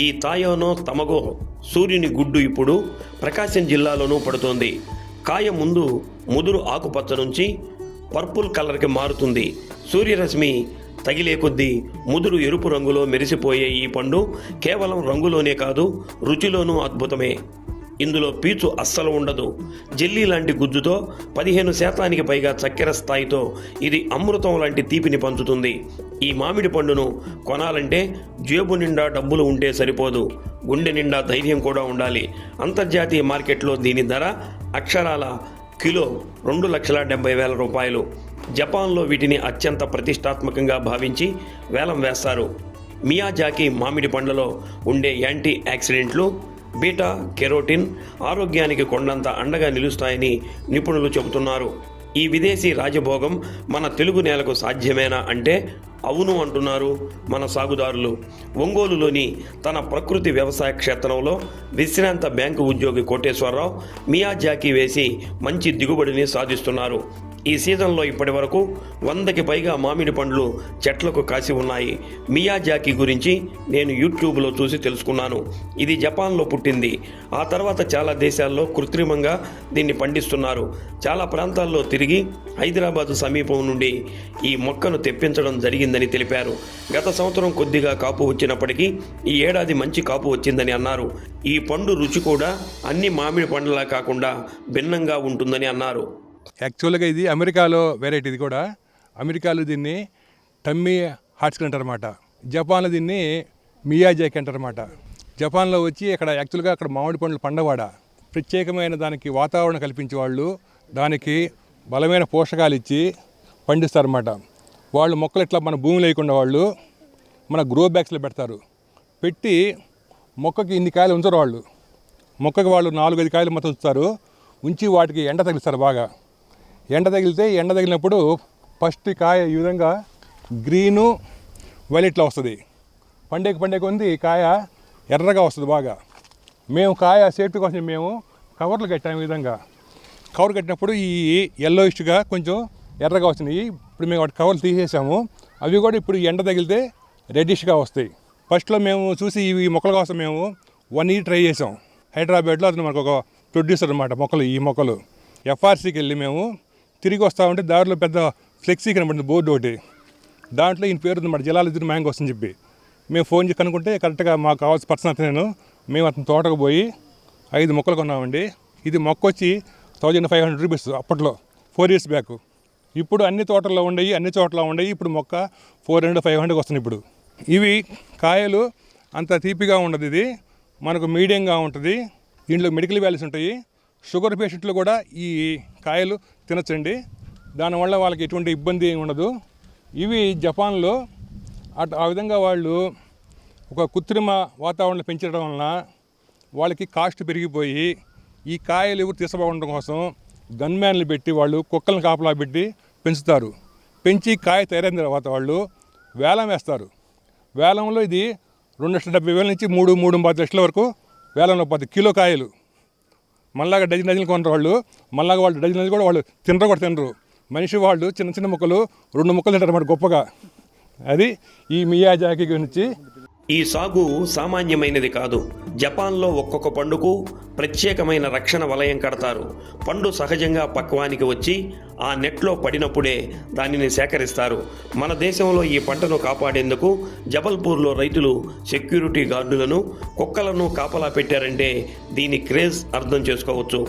[SPEAKER 10] ఈ తాయోనో తమగో సూర్యుని గుడ్డు ఇప్పుడు ప్రకాశం జిల్లాలోనూ పడుతోంది. కాయ ముందు ముదురు ఆకుపచ్చ నుంచి పర్పుల్ కలర్కి మారుతుంది. సూర్యరశ్మి తగిలే కొద్దీ ముదురు ఎరుపు రంగులో మెరిసిపోయే ఈ పండు కేవలం రంగులోనే కాదు, రుచిలోనూ అద్భుతమే. ఇందులో పీచు అస్సలు ఉండదు. జెల్లీ లాంటి గుజ్జుతో 15% పైగా చక్కెర స్థాయితో ఇది అమృతం లాంటి తీపిని పంచుతుంది. ఈ మామిడి పండును కొనాలంటే జేబు నిండా డబ్బులు ఉంటే సరిపోదు, గుండె నిండా ధైర్యం కూడా ఉండాలి. అంతర్జాతీయ మార్కెట్లో దీని ధర అక్షరాల కిలో 2,70,000 రూపాయలు. జపాన్లో వీటిని అత్యంత ప్రతిష్టాత్మకంగా భావించి వేలం వేస్తారు. మియాజాకి మామిడి పండ్లలో ఉండే యాంటీ ఆక్సిడెంట్లు బీటా కెరోటిన్ ఆరోగ్యానికి కొండంత అండగా నిలుస్తాయని నిపుణులు చెబుతున్నారు. ఈ విదేశీ రాజభోగం మన తెలుగు నేలకు సాధ్యమేనా అంటే అవును అంటున్నారు మన సాగుదారులు. ఒంగోలులోని తన ప్రకృతి వ్యవసాయ క్షేత్రంలో విశ్రాంత బ్యాంకు ఉద్యోగి కోటేశ్వరరావు మియాజాకి వేసి మంచి దిగుబడిని సాధిస్తున్నారు. ఈ సీజన్లో ఇప్పటి వరకు 100కి పైగా మామిడి పండ్లు చెట్లకు కాసి ఉన్నాయి. మియాజాకి గురించి నేను యూట్యూబ్లో చూసి తెలుసుకున్నాను. ఇది జపాన్లో పుట్టింది. ఆ తర్వాత చాలా దేశాల్లో కృత్రిమంగా దీన్ని పండిస్తున్నారు. చాలా ప్రాంతాల్లో తిరిగి హైదరాబాదు సమీపం నుండి ఈ మొక్కను తెప్పించడం జరిగిందని తెలిపారు. గత సంవత్సరం కొద్దిగా కాపు వచ్చినప్పటికీ ఈ ఏడాది మంచి కాపు వచ్చిందని అన్నారు. ఈ పండు రుచి కూడా అన్ని మామిడి పండ్లలా కాకుండా భిన్నంగా ఉంటుందని అన్నారు.
[SPEAKER 16] యాక్చువల్గా ఇది అమెరికాలో వెరైటీ. ఇది కూడా అమెరికాలో దీన్ని టమ్మీ హాట్స్కిల్ అంటారన్నమాట. జపాన్లో దీన్ని మియాజాకి అంటారన్నమాట. జపాన్లో వచ్చి యాక్చువల్గా అక్కడ మామిడి పండ్లు పండవాడ ప్రత్యేకమైన దానికి వాతావరణం కల్పించే వాళ్ళు దానికి బలమైన పోషకాలు ఇచ్చి పండిస్తారన్నమాట. వాళ్ళు మొక్కలు ఇట్లా మన భూమి లేకుండా వాళ్ళు మన గ్రో బ్యాగ్స్లో పెడతారు. పెట్టి మొక్కకి ఇన్ని కాయలు ఉంచరు వాళ్ళు. మొక్కకి వాళ్ళు 4-5 కాయలు మొత్తం ఉంచుతారు. ఉంచి వాటికి ఎండ తగిలిస్తారు. బాగా ఎండ తగిలినప్పుడు ఫస్ట్ కాయ ఈ విధంగా గ్రీను వైలెట్లో వస్తుంది. పండే కొంది కాయ ఎర్రగా వస్తుంది బాగా. మేము కాయ సేఫ్టీ కోసం మేము కవర్లు కట్టాము. ఈ విధంగా కవర్ కట్టినప్పుడు ఈ ఎల్లోయిష్గా కొంచెం ఎర్రగా వస్తున్నాయి. ఇప్పుడు మేము వాటి కవర్లు తీసేసాము. అవి కూడా ఇప్పుడు ఎండ తగిలితే రెడ్డిష్గా వస్తాయి. ఫస్ట్లో మేము చూసి ఈ మొక్కల కోసం మేము 1 year ట్రై చేసాం. హైదరాబాద్లో అతను మనకు ఒక ప్రొడ్యూసర్ అనమాట ఈ మొక్కలు. ఎఫ్ఆర్సీకి వెళ్ళి మేము తిరిగి వస్తూ ఉంటే దారిలో పెద్ద ఫ్లెక్సీ కనబడింది, బోర్డు ఒకటి. దాంట్లో ఈయన పేరు ఉందన్నమాట, జలాలుద్దీన్ మ్యాంగోస్ అని చెప్పి. మేము ఫోన్ చేసి కనుక్కుంటే కరెక్ట్గా మాకు కావాల్సిన పర్సన్ అతను. మేము అతని తోటకు పోయి 5 మొక్కలు కొన్నామండి. ఇది మొక్క వచ్చి 1,500 రూపీస్ అప్పట్లో, 4 years బ్యాక్. ఇప్పుడు అన్ని చోట్ల ఉండయి. ఇప్పుడు మొక్క 400-500 వస్తుంది ఇప్పుడు. ఇవి కాయలు అంత తీపిగా ఉండదు. ఇది మనకు మీడియంగా ఉంటుంది. దీంట్లో మెడికల్ వాల్యూస్ ఉంటాయి. షుగర్ పేషెంట్లు కూడా ఈ కాయలు తినచ్చండి. దానివల్ల వాళ్ళకి ఎటువంటి ఇబ్బంది ఏమి ఉండదు. ఇవి జపాన్లో ఆ విధంగా వాళ్ళు ఒక కృత్రిమ వాతావరణం పెంచడం వలన వాళ్ళకి కాస్ట్ పెరిగిపోయి ఈ కాయలు ఎవరు తీసుకోవడం కోసం గన్మ్యాన్లు పెట్టి వాళ్ళు కుక్కలను కాపలా పెట్టి పెంచుతారు. పెంచి కాయ తయారైన తర్వాత వాళ్ళు వేలం వేస్తారు. వేలంలో ఇది 2,70,000 నుంచి 3,5 లక్షల వరకు వేలంలో పోతుంది. కిలో కాయలు మళ్ళాగా డజన్లు కొనరు వాళ్ళు. మళ్ళాగా వాళ్ళు డజన్లు కూడా వాళ్ళు తినరు. మనిషి వాళ్ళు చిన్న చిన్న ముక్కలు 2 ముక్కలు తింటారన్నమాట గొప్పగా. అది ఈ మియాజాకి గురించి.
[SPEAKER 10] ఈ సాగు సామాన్యమైనది కాదు. జపాన్లో ఒక్కొక్క పండుకు ప్రత్యేకమైన రక్షణ వలయం కడతారు. పండు సహజంగా పక్వానికి వచ్చి ఆ నెట్లో పడినప్పుడే దానిని సేకరిస్తారు. మన దేశంలో ఈ పంటను కాపాడేందుకు జబల్పూర్లో రైతులు సెక్యూరిటీ గార్డులను, కుక్కలను కాపలా పెట్టారంటే దీని క్రేజ్ అర్థం చేసుకోవచ్చు.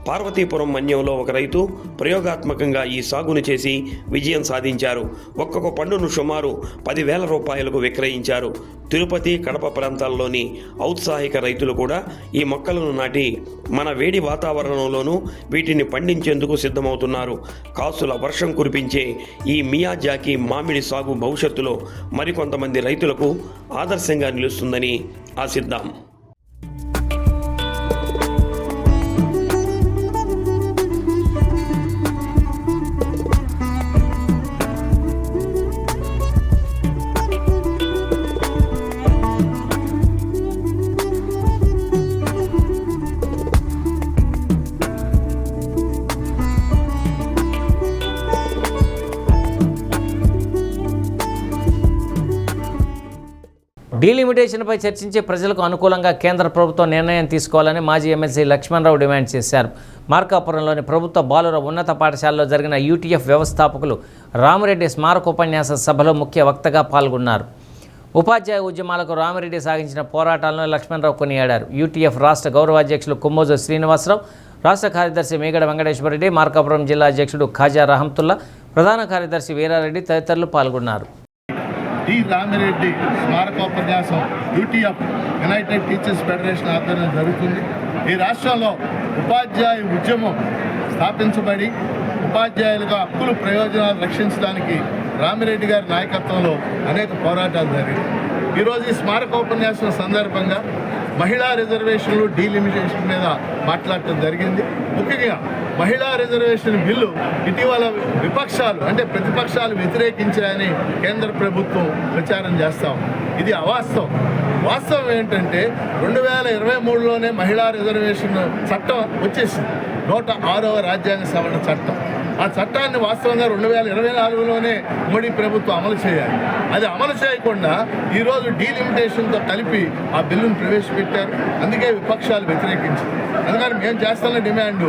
[SPEAKER 10] పార్వతీపురం మన్యంలో ఒక రైతు ప్రయోగాత్మకంగా ఈ సాగును చేసి విజయం సాధించారు. ఒక్కొక్క పండును సుమారు 10,000 రూపాయలకు విక్రయించారు. తిరుపతి, కడప ప్రాంతాల్లోని ఔత్సాహిక రైతులు కూడా ఈ మొక్కలను నాటి మన వేడి వాతావరణంలోనూ వీటిని పండించేందుకు సిద్ధమవుతున్నారు. కాసుల వర్షం కురిపించే ఈ మియాజాకి మామిడి సాగు భవిష్యత్తులో మరికొంతమంది రైతులకు ఆదర్శంగా నిలుస్తుందని ఆశిద్దాం.
[SPEAKER 1] డీలిమిటేషన్పై చర్చించి ప్రజలకు అనుకూలంగా కేంద్ర ప్రభుత్వం నిర్ణయం తీసుకోవాలని మాజీ ఎమ్మెల్సీ లక్ష్మణరావు డిమాండ్ చేశారు. మార్కాపురంలోని ప్రభుత్వ బాలుర ఉన్నత పాఠశాలలో జరిగిన యూటీఎఫ్ వ్యవస్థాపకులు రామిరెడ్డి స్మారకోపన్యాస సభలో ముఖ్య వక్తగా పాల్గొన్నారు. ఉపాధ్యాయ ఉద్యమాలకు రామిరెడ్డి సాగించిన పోరాటాలను లక్ష్మణరావు కొనియాడారు. యూటీఎఫ్ రాష్ట్ర గౌరవాధ్యక్షులు కుమ్మోజు శ్రీనివాసరావు, రాష్ట్ర కార్యదర్శి మేగడ వెంకటేశ్వరరెడ్డి, మార్కాపురం జిల్లా అధ్యక్షుడు ఖాజా రహంతుల్లా, ప్రధాన కార్యదర్శి వీరారెడ్డి తదితరులు పాల్గొన్నారు.
[SPEAKER 17] డి రామిరెడ్డి స్మారకోపన్యాసం యూటీఎఫ్ యునైటెడ్ టీచర్స్ ఫెడరేషన్ ఆధ్వర్యంలో జరుగుతుంది. ఈ రాష్ట్రంలో ఉపాధ్యాయ ఉద్యమం స్థాపించబడి ఉపాధ్యాయులుగా హక్కులు ప్రయోజనాలు రక్షించడానికి రామిరెడ్డి గారి నాయకత్వంలో అనేక పోరాటాలు జరిగాయి. ఈరోజు ఈ స్మారకోపన్యాసం సందర్భంగా మహిళా రిజర్వేషన్లు డీలిమిటేషన్ మీద మాట్లాడటం జరిగింది. ముఖ్యంగా మహిళా రిజర్వేషన్ బిల్లు ఇటీవల విపక్షాలు అంటే ప్రతిపక్షాలు వ్యతిరేకించాయని కేంద్ర ప్రభుత్వం ప్రచారం చేస్తాం. ఇది అవాస్తవం. వాస్తవం ఏంటంటే 2023లోనే మహిళా రిజర్వేషన్ చట్టం వచ్చేసింది, 106వ రాజ్యాంగ సవరణ చట్టం. ఆ చట్టాన్ని వాస్తవంగా 2024లోనే మోడీ ప్రభుత్వం అమలు చేయాలి. అది అమలు చేయకుండా ఈరోజు డీలిమిటేషన్తో కలిపి ఆ బిల్లును ప్రవేశపెట్టారు. అందుకే విపక్షాలు వ్యతిరేకించారు. అందుకని మేము చేస్తున్న డిమాండ్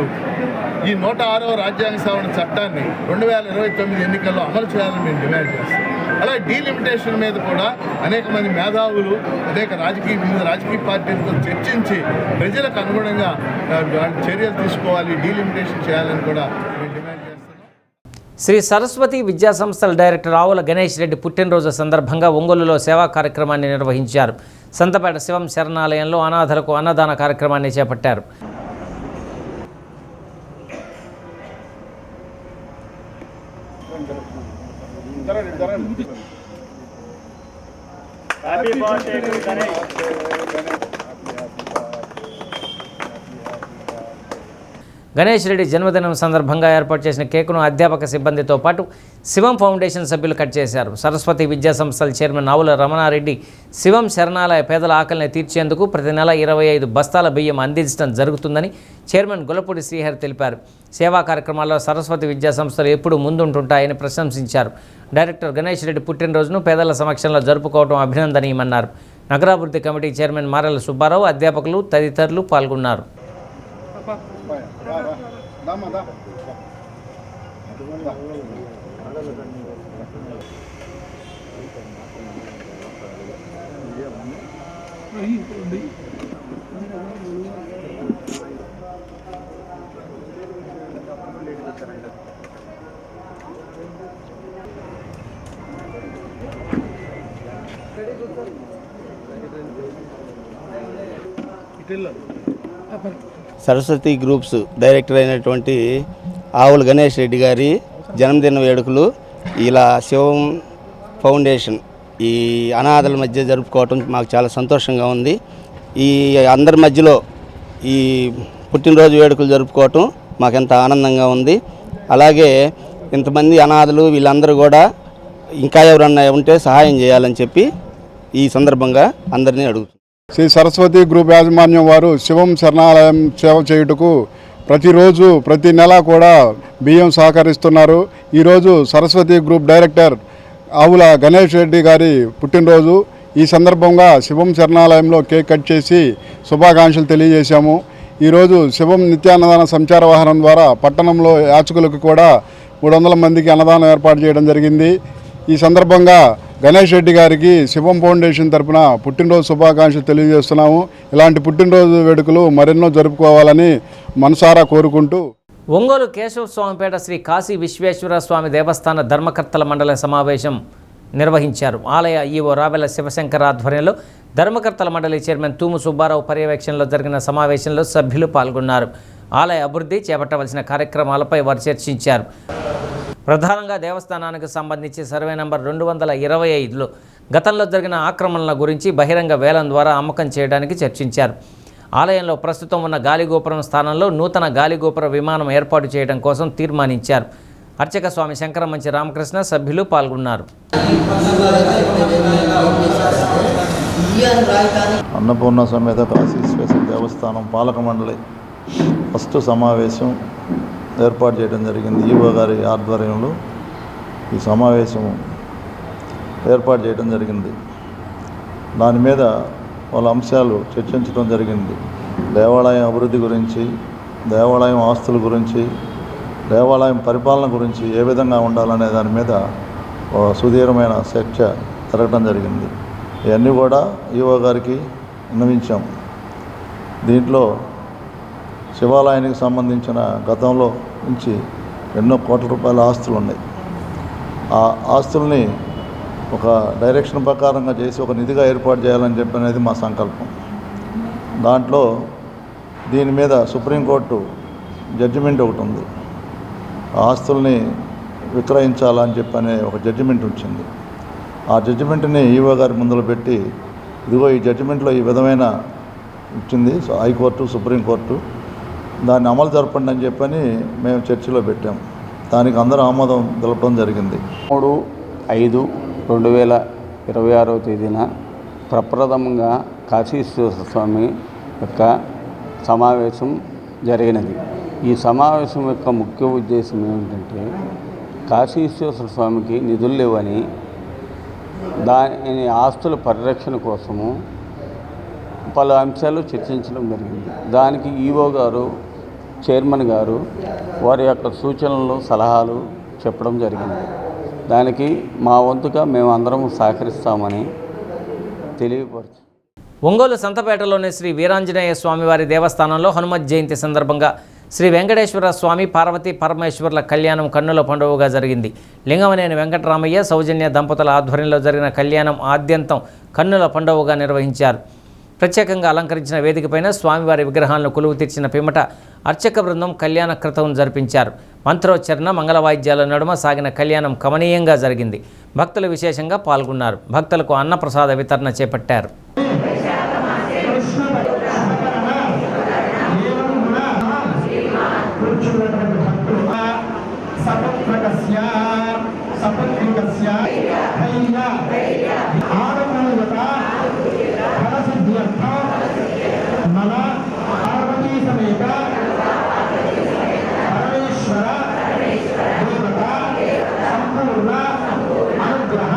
[SPEAKER 17] ఈ 106వ రాజ్యాంగ సవరణ చట్టాన్ని 2029 ఎన్నికల్లో అమలు చేయాలని మేము డిమాండ్ చేస్తాం. అలాగే డీలిమిటేషన్ మీద కూడా అనేక మంది మేధావులు వివిధ రాజకీయ పార్టీలతో చర్చించి ప్రజలకు అనుగుణంగా చర్యలు తీసుకోవాలి, డీలిమిటేషన్ చేయాలని కూడా మేము డిమాండ్ చేస్తాం.
[SPEAKER 1] శ్రీ సరస్వతి విద్యా సంస్థల డైరెక్టర్ ఆవుల గణేష్ రెడ్డి పుట్టినరోజు సందర్భంగా ఒంగోలులో సేవా కార్యక్రమాన్ని నిర్వహించారు. సంతపేట శివం శరణాలయంలో అనాథలకు అన్నదాన కార్యక్రమాన్ని చేపట్టారు. గణేష్ రెడ్డి జన్మదినం సందర్భంగా ఏర్పాటు చేసిన కేకును అధ్యాపక సిబ్బందితో పాటు శివం ఫౌండేషన్ సభ్యులు కట్ చేశారు. సరస్వతి విద్యా సంస్థల చైర్మన్ ఆవుల రమణారెడ్డి శివం శరణాలయ పేదల ఆకలిని తీర్చేందుకు ప్రతి నెల 25 బస్తాల బియ్యం అందించడం జరుగుతుందని చైర్మన్ గులపూడి శ్రీహరి తెలిపారు. సేవా కార్యక్రమాల్లో సరస్వతి విద్యా సంస్థలు ఎప్పుడూ ముందుంటుంటాయని ప్రశంసించారు. డైరెక్టర్ గణేష్ రెడ్డి పుట్టినరోజును పేదల సమక్షంలో జరుపుకోవడం అభినందనీయమన్నారు. నగరాభివృద్ధి కమిటీ చైర్మన్ మారెల సుబ్బారావు, అధ్యాపకులు తదితరులు పాల్గొన్నారు.
[SPEAKER 18] సరస్వతి గ్రూప్స్ డైరెక్టర్ అయినటువంటి ఆవుల గణేష్ రెడ్డి గారి జన్మదిన వేడుకలు ఇలా శివం ఫౌండేషన్ ఈ అనాథల మధ్య జరుపుకోవటం మాకు చాలా సంతోషంగా ఉంది. ఈ అందరి మధ్యలో ఈ పుట్టినరోజు వేడుకలు జరుపుకోవటం మాకెంత ఆనందంగా ఉంది. అలాగే ఇంతమంది అనాథలు వీళ్ళందరూ కూడా ఇంకా ఎవరన్నా ఉంటే సహాయం చేయాలని చెప్పి ఈ సందర్భంగా అందరినీ అడుగుతున్నాం.
[SPEAKER 19] శ్రీ సరస్వతి గ్రూప్ యాజమాన్యం వారు శివం శరణాలయం సేవ చేయుటకు ప్రతిరోజు ప్రతి నెల కూడా బియ్యం సహకరిస్తున్నారు. ఈరోజు సరస్వతి గ్రూప్ డైరెక్టర్ ఆవుల గణేష్ రెడ్డి గారి పుట్టినరోజు. ఈ సందర్భంగా శివం శరణాలయంలో కేక్ కట్ చేసి శుభాకాంక్షలు తెలియజేశాము. ఈరోజు శివం నిత్యాన్నదాన సంచార వాహనం ద్వారా పట్టణంలో యాచకులకు కూడా 300 మందికి అన్నదానం ఏర్పాటు చేయడం జరిగింది. ఈ సందర్భంగా గణేష్ రెడ్డి గారికి శివం ఫౌండేషన్ తరపున పుట్టినరోజు శుభాకాంక్షలు తెలియజేస్తున్నాము. ఇలాంటి పుట్టినరోజు వేడుకలు మరెన్నో జరుపుకోవాలని మనసారా కోరుకుంటూ
[SPEAKER 1] ఒంగోలు కేశవ స్వామిపేట శ్రీ కాశీ విశ్వేశ్వర స్వామి దేవస్థాన ధర్మకర్తల మండలి సమావేశం నిర్వహించారు. ఆలయ ఈవో రావెల శివశంకర్ ఆధ్వర్యంలో ధర్మకర్తల మండలి చైర్మన్ తూము సుబ్బారావు పర్యవేక్షణలో జరిగిన సమావేశంలో సభ్యులు పాల్గొన్నారు. ఆలయ అభివృద్ధి చేపట్టవలసిన కార్యక్రమాలపై వారు చర్చించారు. ప్రధానంగా దేవస్థానానికి సంబంధించి సర్వే నంబర్ 225లో గతంలో జరిగిన ఆక్రమణల గురించి బహిరంగ వేలం ద్వారా అమ్మకం చేయడానికి చర్చించారు. ఆలయంలో ప్రస్తుతం ఉన్న గాలిగోపురం స్థానంలో నూతన గాలిగోపుర విమానం ఏర్పాటు చేయడం కోసం తీర్మానించారు. అర్చక స్వామి శంకరమంచి రామకృష్ణ సభ్యులు పాల్గొన్నారు.
[SPEAKER 20] అన్నపూర్ణ సమేత కాశీ విశ్వేశ్వర దేవస్థానం పాలక మండలి ఫస్ట్ సమావేశం ఏర్పాటు చేయడం జరిగింది. ఈవో గారి ఆధ్వర్యంలో ఈ సమావేశం ఏర్పాటు చేయడం జరిగింది. దాని మీద వాళ్ళ అంశాలు చర్చించడం జరిగింది. దేవాలయం అభివృద్ధి గురించి, దేవాలయం ఆస్తుల గురించి, దేవాలయం పరిపాలన గురించి ఏ విధంగా ఉండాలనే దాని మీద సుదీర్ఘమైన చర్చ జరగడం జరిగింది. ఇవన్నీ కూడా ఈవో గారికి విన్నవించాం. దీంట్లో శివాలయానికి సంబంధించిన గతంలో నుంచి ఎన్నో కోట్ల రూపాయల ఆస్తులు ఉన్నాయి. ఆ ఆస్తుల్ని ఒక డైరెక్షన్ ప్రకారంగా చేసి ఒక నిధిగా ఏర్పాటు చేయాలని చెప్పి అనేది మా సంకల్పం. దాంట్లో దీని మీద సుప్రీంకోర్టు జడ్జిమెంట్ ఒకటి ఉంది. ఆస్తుల్ని విక్రయించాలని చెప్పి అనే ఒక జడ్జిమెంట్ వచ్చింది. ఆ జడ్జిమెంట్ని ఈవో గారి ముందులో పెట్టి ఇదిగో ఈ జడ్జిమెంట్లో ఈ విధమైన ఇచ్చింది హైకోర్టు, సుప్రీంకోర్టు, దాన్ని అమలు జరపండి అని చెప్పని మేము చర్చలో పెట్టాం. దానికి అందరూ ఆమోదం తెలపడం జరిగింది.
[SPEAKER 21] 3/5/2026 తేదీన ప్రప్రథమంగా కాశీ విశ్వేశ్వర స్వామి యొక్క సమావేశం జరిగినది. ఈ సమావేశం యొక్క ముఖ్య ఉద్దేశం ఏమిటంటే కాశీ విశ్వేశ్వర స్వామికి నిధులు లేవని దాని ఆస్తుల పరిరక్షణ కోసము పలు అంశాలు చర్చించడం జరిగింది. దానికి ఈవో గారు, చైర్మన్ గారు వారి యొక్క సూచనలు, సలహాలు చెప్పడం జరిగింది. దానికి మా వంతుగా మేము అందరం సహకరిస్తామని తెలియపరచు.
[SPEAKER 1] ఒంగోలు సంతపేటలోని శ్రీ వీరాంజనేయ స్వామివారి దేవస్థానంలో హనుమత్ జయంతి సందర్భంగా శ్రీ వెంకటేశ్వర స్వామి, పార్వతీ పరమేశ్వర్ల కళ్యాణం కన్నుల పండుగగా జరిగింది. లింగమనేని వెంకటరామయ్య, సౌజన్య దంపతుల ఆధ్వర్యంలో జరిగిన కళ్యాణం ఆద్యంతం కన్నుల పండుగగా నిర్వహించారు. ప్రత్యేకంగా అలంకరించిన వేదికపైన స్వామివారి విగ్రహాలను కొలువు తీర్చిన పిమ్మట అర్చక బృందం కళ్యాణ క్రతువు జరిపించారు. మంత్రోచ్చరణ, మంగళ వాయిద్యాల నడుమ సాగిన కళ్యాణం కమనీయంగా జరిగింది. భక్తులు విశేషంగా పాల్గొన్నారు. భక్తులకు అన్నప్రసాద వితరణ చేపట్టారు.
[SPEAKER 22] అనుగ్రహ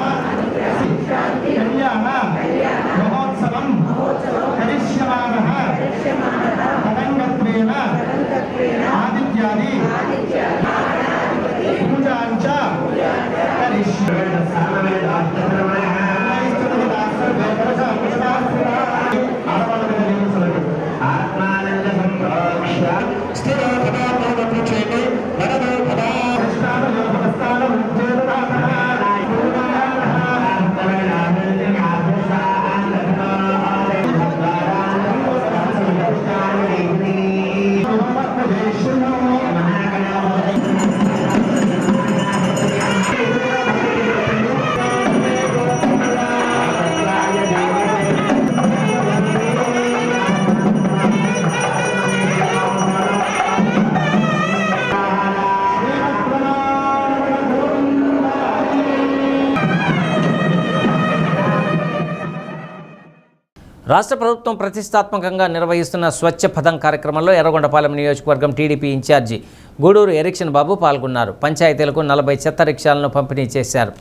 [SPEAKER 1] రాష్ట్ర ప్రభుత్వం ప్రతిష్టాత్మకంగా నిర్వహిస్తున్న స్వచ్ఛ పథం కార్యక్రమంలో ఎర్రగొండపాలెం నియోజకవర్గం టీడీపీ ఇన్ఛార్జి గూడూరు ఎరిక్షన్ బాబు పాల్గొన్నారు. పంచాయతీలకు 40 చెత్త రిక్షాలను పంపిణీ చేశారు.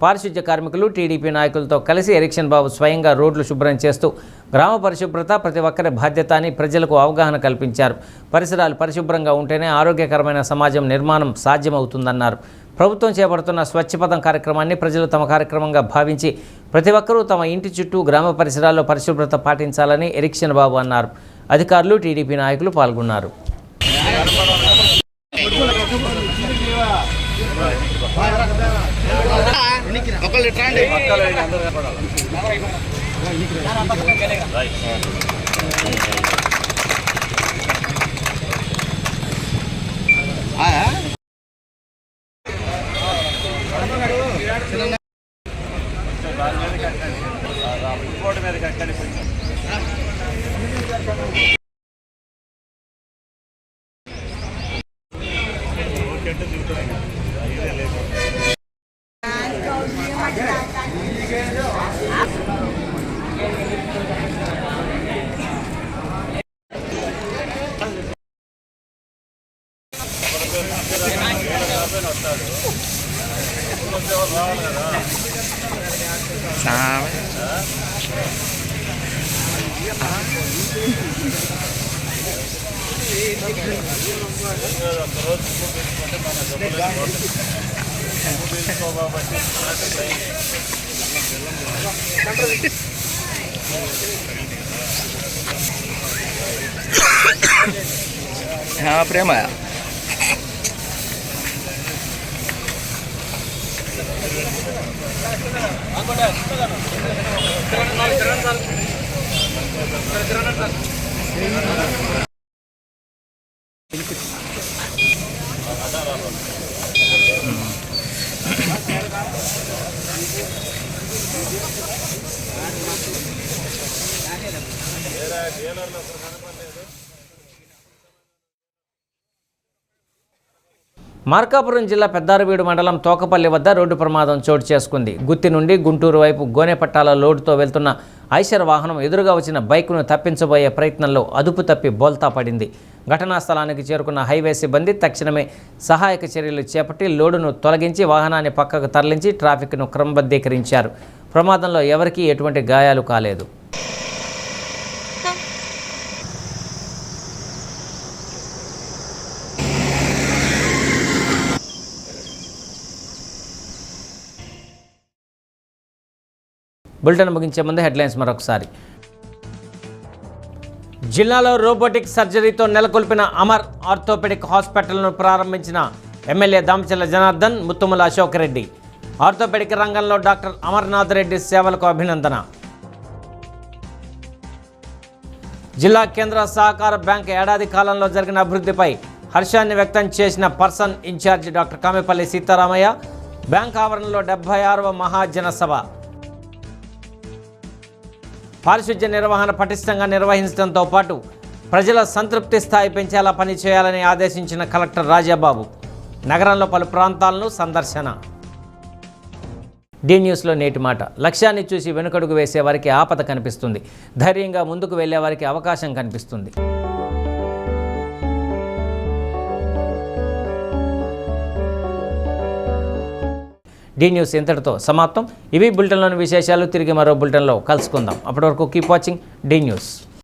[SPEAKER 1] పారిశుధ్య కార్మికులు టీడీపీ నాయకులతో కలిసి ఎరిక్షన్ బాబు స్వయంగా రోడ్లు శుభ్రం చేస్తూ గ్రామ పరిశుభ్రత ప్రతి ఒక్కరి బాధ్యత అని ప్రజలకు అవగాహన కల్పించారు. పరిసరాలు పరిశుభ్రంగా ఉంటేనే ఆరోగ్యకరమైన సమాజం నిర్మాణం సాధ్యమవుతుందన్నారు. ప్రభుత్వం చేపడుతున్న స్వచ్ఛపథం కార్యక్రమాన్ని ప్రజలు తమ కార్యక్రమంగా భావించి ప్రతి ఒక్కరూ తమ ఇంటి చుట్టూ గ్రామ పరిసరాల్లో పరిశుభ్రత పాటించాలని ఎరిక్షన్ బాబు అన్నారు. అధికారులు టీడీపీ నాయకులు పాల్గొన్నారు.
[SPEAKER 3] ప్రేమ
[SPEAKER 1] మార్కాపురం జిల్లా పెద్దారవీడు మండలం తోకపల్లి వద్ద రోడ్డు ప్రమాదం చోటు చేసుకుంది. గుత్తి నుండి గుంటూరు వైపు గోనెపట్టాల లోడుతో వెళ్తున్న ఐషర్ వాహనం ఎదురుగా వచ్చిన బైక్ను తప్పించబోయే ప్రయత్నంలో అదుపు తప్పి బోల్తా పడింది. ఘటనా స్థలానికి చేరుకున్న హైవే సిబ్బంది తక్షణమే సహాయక చర్యలు చేపట్టి లోడును తొలగించి వాహనాన్ని పక్కకు తరలించి ట్రాఫిక్ను క్రమబద్ధీకరించారు. ప్రమాదంలో ఎవరికీ ఎటువంటి గాయాలు కాలేదు. బులెటిన్ ముగించే ముందు హెడ్లైన్స్ మరొకసారి. జిల్లాలో రోబోటిక్ సర్జరీతో నెలకొల్పిన అమర్ ఆర్థోపెడిక్ హాస్పిటల్ను ప్రారంభించిన ఎమ్మెల్యే దామచర్ల జనార్దన్, ముత్తుముల అశోక్ రెడ్డి. ఆర్థోపెడిక్ రంగంలో డాక్టర్ అమర్నాథ్ రెడ్డి సేవలకు అభినందన. జిల్లా కేంద్ర సహకార బ్యాంక్ ఏడాది కాలంలో జరిగిన అభివృద్ధిపై హర్షాన్ని వ్యక్తం చేసిన person in charge doctor Kamepalli Sitaramayya. Bank ఆవరణలో 76వ మహాజన సభ. పారిశుధ్య నిర్వహణ పటిష్టంగా నిర్వహించడంతో పాటు ప్రజల సంతృప్తి స్థాయి పెంచేలా పనిచేయాలని ఆదేశించిన కలెక్టర్ రాజాబాబు. నగరంలో పలు ప్రాంతాలను సందర్శన. డి న్యూస్లో నేటి మాట. లక్ష్యాన్ని చూసి వెనుకడుగు వేసే వారికి ఆపద కనిపిస్తుంది, ధైర్యంగా ముందుకు వెళ్లే వారికి అవకాశం కనిపిస్తుంది. డి న్యూస్ ఇంతటితో సమాప్తం. ఇవి బులెటిన్లోని విశేషాలు. తిరిగి మరో బులెటిన్లో కలుసుకుందాం. అప్పటి వరకు కీప్ వాచింగ్ డి న్యూస్.